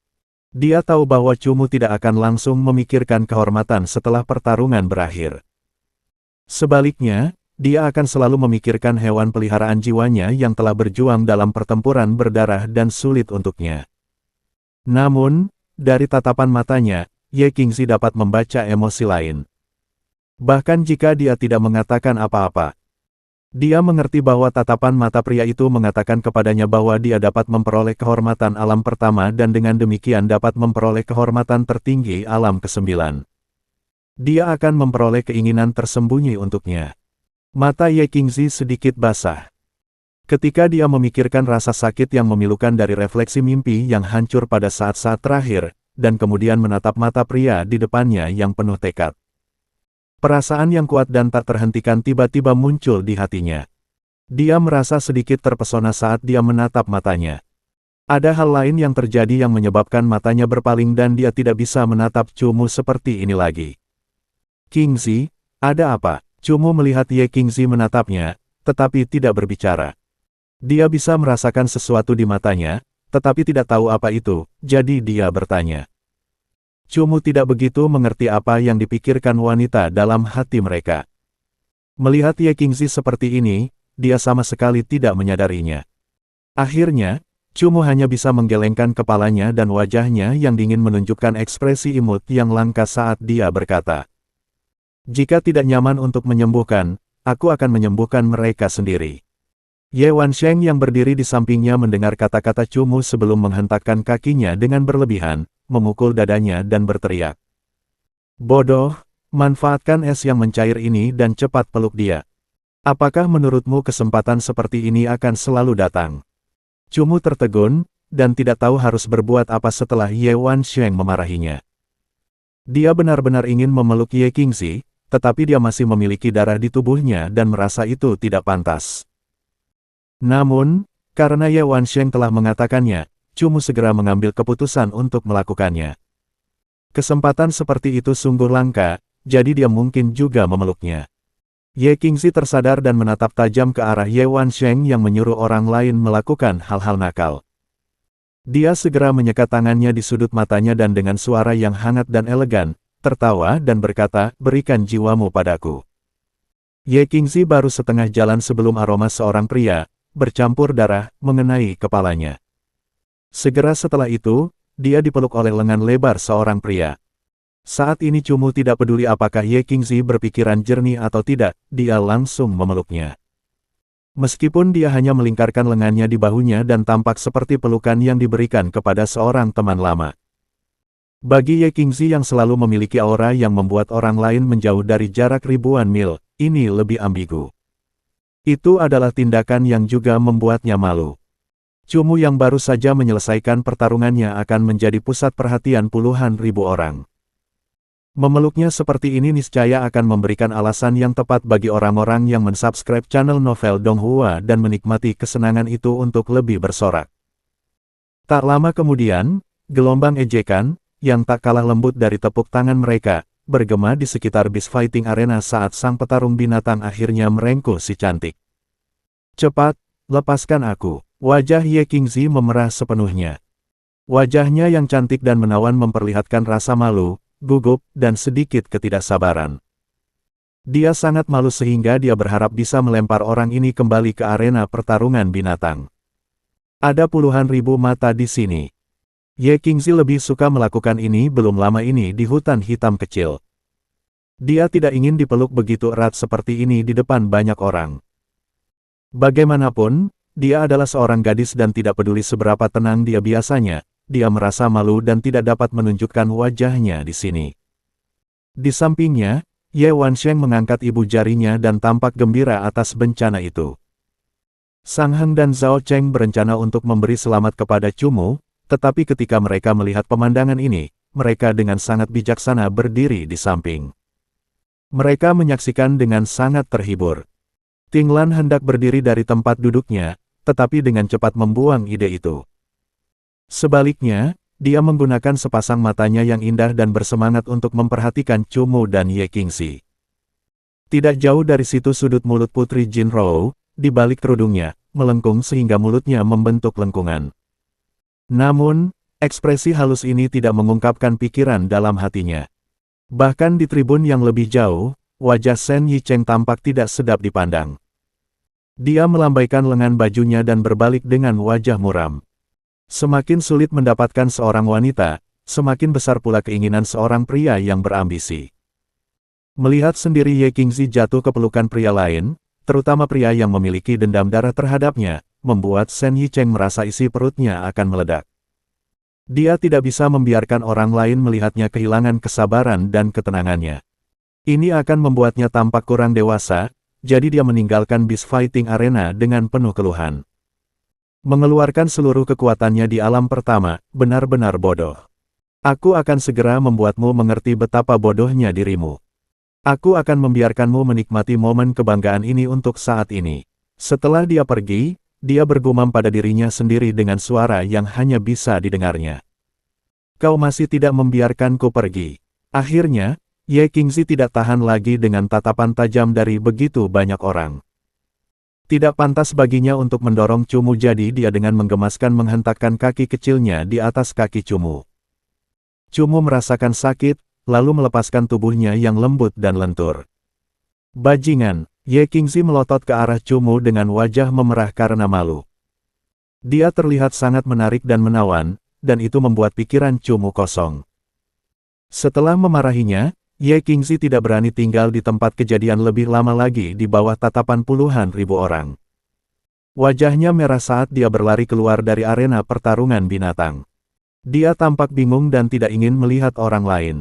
Dia tahu bahwa Cumu tidak akan langsung memikirkan kehormatan setelah pertarungan berakhir. Sebaliknya, dia akan selalu memikirkan hewan peliharaan jiwanya yang telah berjuang dalam pertempuran berdarah dan sulit untuknya. Namun, dari tatapan matanya, Ye Kingzi dapat membaca emosi lain. Bahkan jika dia tidak mengatakan apa-apa, dia mengerti bahwa tatapan mata pria itu mengatakan kepadanya bahwa dia dapat memperoleh kehormatan alam pertama dan dengan demikian dapat memperoleh kehormatan tertinggi alam ke-9. Dia akan memperoleh keinginan tersembunyi untuknya. Mata Ye Kingzi sedikit basah. Ketika dia memikirkan rasa sakit yang memilukan dari refleksi mimpi yang hancur pada saat-saat terakhir, dan kemudian menatap mata pria di depannya yang penuh tekad. Perasaan yang kuat dan tak terhentikan tiba-tiba muncul di hatinya. Dia merasa sedikit terpesona saat dia menatap matanya. Ada hal lain yang terjadi yang menyebabkan matanya berpaling dan dia tidak bisa menatap Cumu seperti ini lagi. Kingzi, ada apa? Cumu melihat Ye Kingzi menatapnya, tetapi tidak berbicara. Dia bisa merasakan sesuatu di matanya, tetapi tidak tahu apa itu, jadi dia bertanya. Cumu tidak begitu mengerti apa yang dipikirkan wanita dalam hati mereka. Melihat Ye Qingzi seperti ini, dia sama sekali tidak menyadarinya. Akhirnya, Cumu hanya bisa menggelengkan kepalanya dan wajahnya yang dingin menunjukkan ekspresi imut yang langka saat dia berkata. Jika tidak nyaman untuk menyembuhkan, aku akan menyembuhkan mereka sendiri. Ye Wansheng yang berdiri di sampingnya mendengar kata-kata Cumu sebelum menghentakkan kakinya dengan berlebihan, memukul dadanya dan berteriak. Bodoh, manfaatkan es yang mencair ini dan cepat peluk dia. Apakah menurutmu kesempatan seperti ini akan selalu datang? Cumu tertegun, dan tidak tahu harus berbuat apa setelah Ye Wansheng memarahinya. Dia benar-benar ingin memeluk Ye Qingzi, tetapi dia masih memiliki darah di tubuhnya dan merasa itu tidak pantas. Namun, karena Ye Wansheng telah mengatakannya, Cumu segera mengambil keputusan untuk melakukannya. Kesempatan seperti itu sungguh langka, jadi dia mungkin juga memeluknya. Ye Qingzi tersadar dan menatap tajam ke arah Ye Wansheng yang menyuruh orang lain melakukan hal-hal nakal. Dia segera menyekat tangannya di sudut matanya dan dengan suara yang hangat dan elegan, tertawa dan berkata, berikan jiwamu padaku. Ye Qingzi baru setengah jalan sebelum aroma seorang pria, bercampur darah, mengenai kepalanya. Segera setelah itu, dia dipeluk oleh lengan lebar seorang pria. Saat ini Cumu tidak peduli apakah Ye Qingzi berpikiran jernih atau tidak, dia langsung memeluknya. Meskipun dia hanya melingkarkan lengannya di bahunya dan tampak seperti pelukan yang diberikan kepada seorang teman lama. Bagi Ye Qingzi yang selalu memiliki aura yang membuat orang lain menjauh dari jarak ribuan mil, ini lebih ambigu. Itu adalah tindakan yang juga membuatnya malu. Cumu yang baru saja menyelesaikan pertarungannya akan menjadi pusat perhatian puluhan ribu orang. Memeluknya seperti ini niscaya akan memberikan alasan yang tepat bagi orang-orang yang mensubscribe channel Novel Donghua dan menikmati kesenangan itu untuk lebih bersorak. Tak lama kemudian, gelombang ejekan, yang tak kalah lembut dari tepuk tangan mereka, bergema di sekitar Beast Fighting Arena saat sang petarung binatang akhirnya merengkuh si cantik. Cepat, lepaskan aku. Wajah Ye Qingzi memerah sepenuhnya. Wajahnya yang cantik dan menawan memperlihatkan rasa malu, gugup, dan sedikit ketidaksabaran. Dia sangat malu sehingga dia berharap bisa melempar orang ini kembali ke arena pertarungan binatang. Ada puluhan ribu mata di sini. Ye Qingzi lebih suka melakukan ini belum lama ini di hutan hitam kecil. Dia tidak ingin dipeluk begitu erat seperti ini di depan banyak orang. Bagaimanapun, dia adalah seorang gadis dan tidak peduli seberapa tenang dia biasanya. Dia merasa malu dan tidak dapat menunjukkan wajahnya di sini. Di sampingnya, Ye Wansheng mengangkat ibu jarinya dan tampak gembira atas bencana itu. Sang Heng dan Zhao Cheng berencana untuk memberi selamat kepada Cumu, tetapi ketika mereka melihat pemandangan ini, mereka dengan sangat bijaksana berdiri di samping. Mereka menyaksikan dengan sangat terhibur. Ting Lan hendak berdiri dari tempat duduknya, tetapi dengan cepat membuang ide itu. Sebaliknya, dia menggunakan sepasang matanya yang indah dan bersemangat untuk memperhatikan Cumu dan Ye Qingzi. Tidak jauh dari situ sudut mulut Putri Jinrou, di balik kerudungnya, melengkung sehingga mulutnya membentuk lengkungan. Namun, ekspresi halus ini tidak mengungkapkan pikiran dalam hatinya. Bahkan di tribun yang lebih jauh, wajah Shen Yicheng tampak tidak sedap dipandang. Dia melambaikan lengan bajunya dan berbalik dengan wajah muram. Semakin sulit mendapatkan seorang wanita, semakin besar pula keinginan seorang pria yang berambisi. Melihat sendiri Ye Qingzi jatuh ke pelukan pria lain, terutama pria yang memiliki dendam darah terhadapnya, membuat Shen Yicheng merasa isi perutnya akan meledak. Dia tidak bisa membiarkan orang lain melihatnya kehilangan kesabaran dan ketenangannya. Ini akan membuatnya tampak kurang dewasa, jadi dia meninggalkan Beast Fighting Arena dengan penuh keluhan. Mengeluarkan seluruh kekuatannya di alam pertama, benar-benar bodoh. Aku akan segera membuatmu mengerti betapa bodohnya dirimu. Aku akan membiarkanmu menikmati momen kebanggaan ini untuk saat ini. Setelah dia pergi, dia bergumam pada dirinya sendiri dengan suara yang hanya bisa didengarnya. Kau masih tidak membiarkanku pergi. Akhirnya, Ye Qingzi tidak tahan lagi dengan tatapan tajam dari begitu banyak orang. Tidak pantas baginya untuk mendorong Cumu, jadi dia dengan menggemaskan menghentakkan kaki kecilnya di atas kaki Cumu. Cumu merasakan sakit, lalu melepaskan tubuhnya yang lembut dan lentur. Bajingan, Ye Qingzi melotot ke arah Cumu dengan wajah memerah karena malu. Dia terlihat sangat menarik dan menawan, dan itu membuat pikiran Cumu kosong. Setelah memarahinya, Ye Qingzi tidak berani tinggal di tempat kejadian lebih lama lagi di bawah tatapan puluhan ribu orang. Wajahnya merah saat dia berlari keluar dari arena pertarungan binatang. Dia tampak bingung dan tidak ingin melihat orang lain.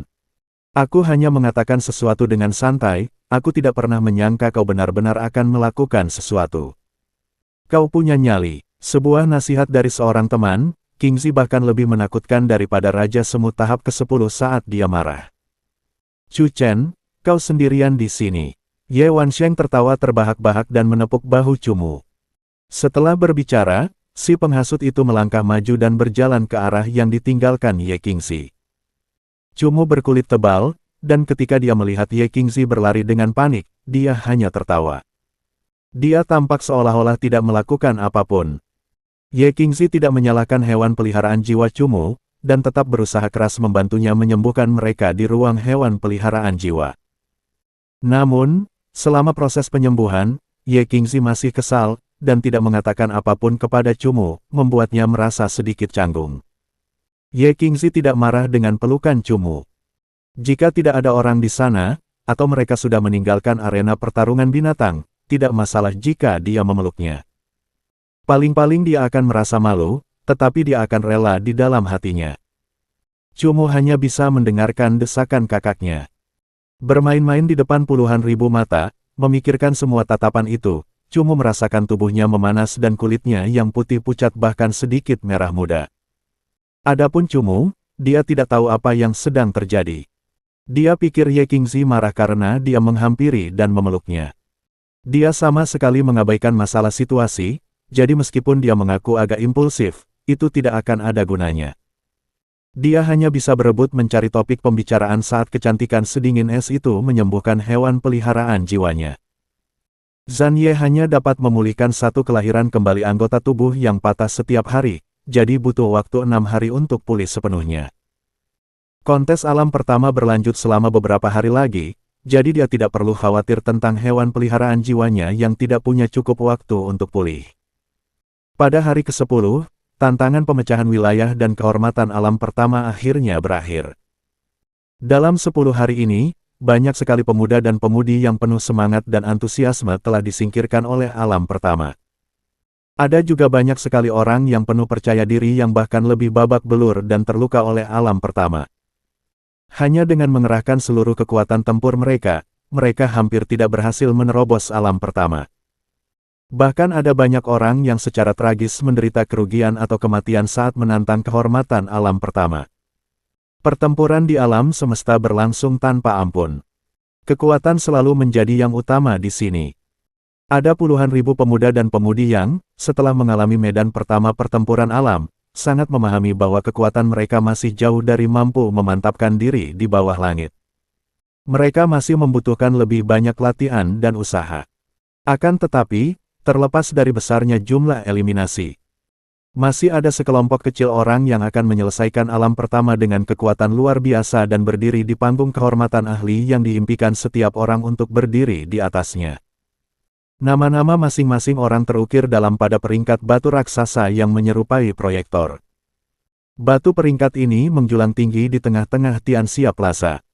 Aku hanya mengatakan sesuatu dengan santai, aku tidak pernah menyangka kau benar-benar akan melakukan sesuatu. Kau punya nyali. Sebuah nasihat dari seorang teman, Qingzi bahkan lebih menakutkan daripada Raja Semut tahap ke-10 saat dia marah. Chu Chen, kau sendirian di sini. Ye Wansheng tertawa terbahak-bahak dan menepuk bahu Cumu. Setelah berbicara, si penghasut itu melangkah maju dan berjalan ke arah yang ditinggalkan Ye Qingzi. Cumu berkulit tebal, dan ketika dia melihat Ye Qingzi berlari dengan panik, dia hanya tertawa. Dia tampak seolah-olah tidak melakukan apapun. Ye Qingzi tidak menyalahkan hewan peliharaan jiwa Cumu, dan tetap berusaha keras membantunya menyembuhkan mereka di ruang hewan peliharaan jiwa. Namun, selama proses penyembuhan, Ye Qingzi masih kesal, dan tidak mengatakan apapun kepada Cumu, membuatnya merasa sedikit canggung. Ye Qingzi tidak marah dengan pelukan Cumu. Jika tidak ada orang di sana, atau mereka sudah meninggalkan arena pertarungan binatang, tidak masalah jika dia memeluknya. Paling-paling dia akan merasa malu, tetapi dia akan rela di dalam hatinya. Cumu hanya bisa mendengarkan desakan kakaknya. Bermain-main di depan puluhan ribu mata, memikirkan semua tatapan itu, Cumu merasakan tubuhnya memanas dan kulitnya yang putih pucat bahkan sedikit merah muda. Adapun Cumu, dia tidak tahu apa yang sedang terjadi. Dia pikir Ye Qingzi marah karena dia menghampiri dan memeluknya. Dia sama sekali mengabaikan masalah situasi, jadi meskipun dia mengaku agak impulsif, itu tidak akan ada gunanya. Dia hanya bisa berebut mencari topik pembicaraan saat kecantikan sedingin es itu menyembuhkan hewan peliharaan jiwanya. Zhan Ye hanya dapat memulihkan satu kelahiran kembali anggota tubuh yang patah setiap hari, jadi butuh waktu 6 hari untuk pulih sepenuhnya. Kontes alam pertama berlanjut selama beberapa hari lagi, jadi dia tidak perlu khawatir tentang hewan peliharaan jiwanya yang tidak punya cukup waktu untuk pulih. Pada hari ke-10, tantangan pemecahan wilayah dan kehormatan alam pertama akhirnya berakhir. Dalam 10 hari ini, banyak sekali pemuda dan pemudi yang penuh semangat dan antusiasme telah disingkirkan oleh alam pertama. Ada juga banyak sekali orang yang penuh percaya diri yang bahkan lebih babak belur dan terluka oleh alam pertama. Hanya dengan mengerahkan seluruh kekuatan tempur mereka, mereka hampir tidak berhasil menerobos alam pertama. Bahkan ada banyak orang yang secara tragis menderita kerugian atau kematian saat menantang kehormatan alam pertama. Pertempuran di alam semesta berlangsung tanpa ampun. Kekuatan selalu menjadi yang utama di sini. Ada puluhan ribu pemuda dan pemudi yang, setelah mengalami medan pertama pertempuran alam, sangat memahami bahwa kekuatan mereka masih jauh dari mampu memantapkan diri di bawah langit. Mereka masih membutuhkan lebih banyak latihan dan usaha. Akan tetapi, terlepas dari besarnya jumlah eliminasi, masih ada sekelompok kecil orang yang akan menyelesaikan alam pertama dengan kekuatan luar biasa dan berdiri di panggung kehormatan ahli yang diimpikan setiap orang untuk berdiri di atasnya. Nama-nama masing-masing orang terukir dalam pada peringkat batu raksasa yang menyerupai proyektor. Batu peringkat ini menjulang tinggi di tengah-tengah Tianxia Plaza.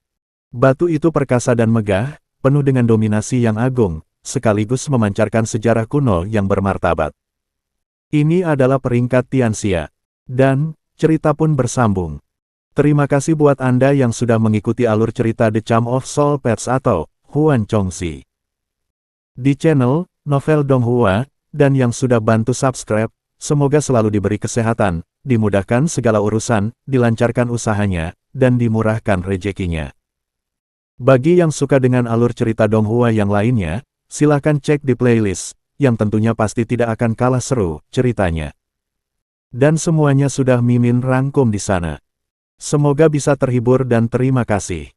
Batu itu perkasa dan megah, penuh dengan dominasi yang agung, sekaligus memancarkan sejarah kuno yang bermartabat. Ini adalah peringkat Tianxia. Dan, cerita pun bersambung. Terima kasih buat Anda yang sudah mengikuti alur cerita The Charm of Soul Pets atau Huan Chongxi di channel Novel Donghua, dan yang sudah bantu subscribe. Semoga selalu diberi kesehatan, dimudahkan segala urusan, dilancarkan usahanya, dan dimurahkan rezekinya. Bagi yang suka dengan alur cerita Donghua yang lainnya, silakan cek di playlist, yang tentunya pasti tidak akan kalah seru ceritanya. Dan semuanya sudah Mimin rangkum di sana. Semoga bisa terhibur dan terima kasih.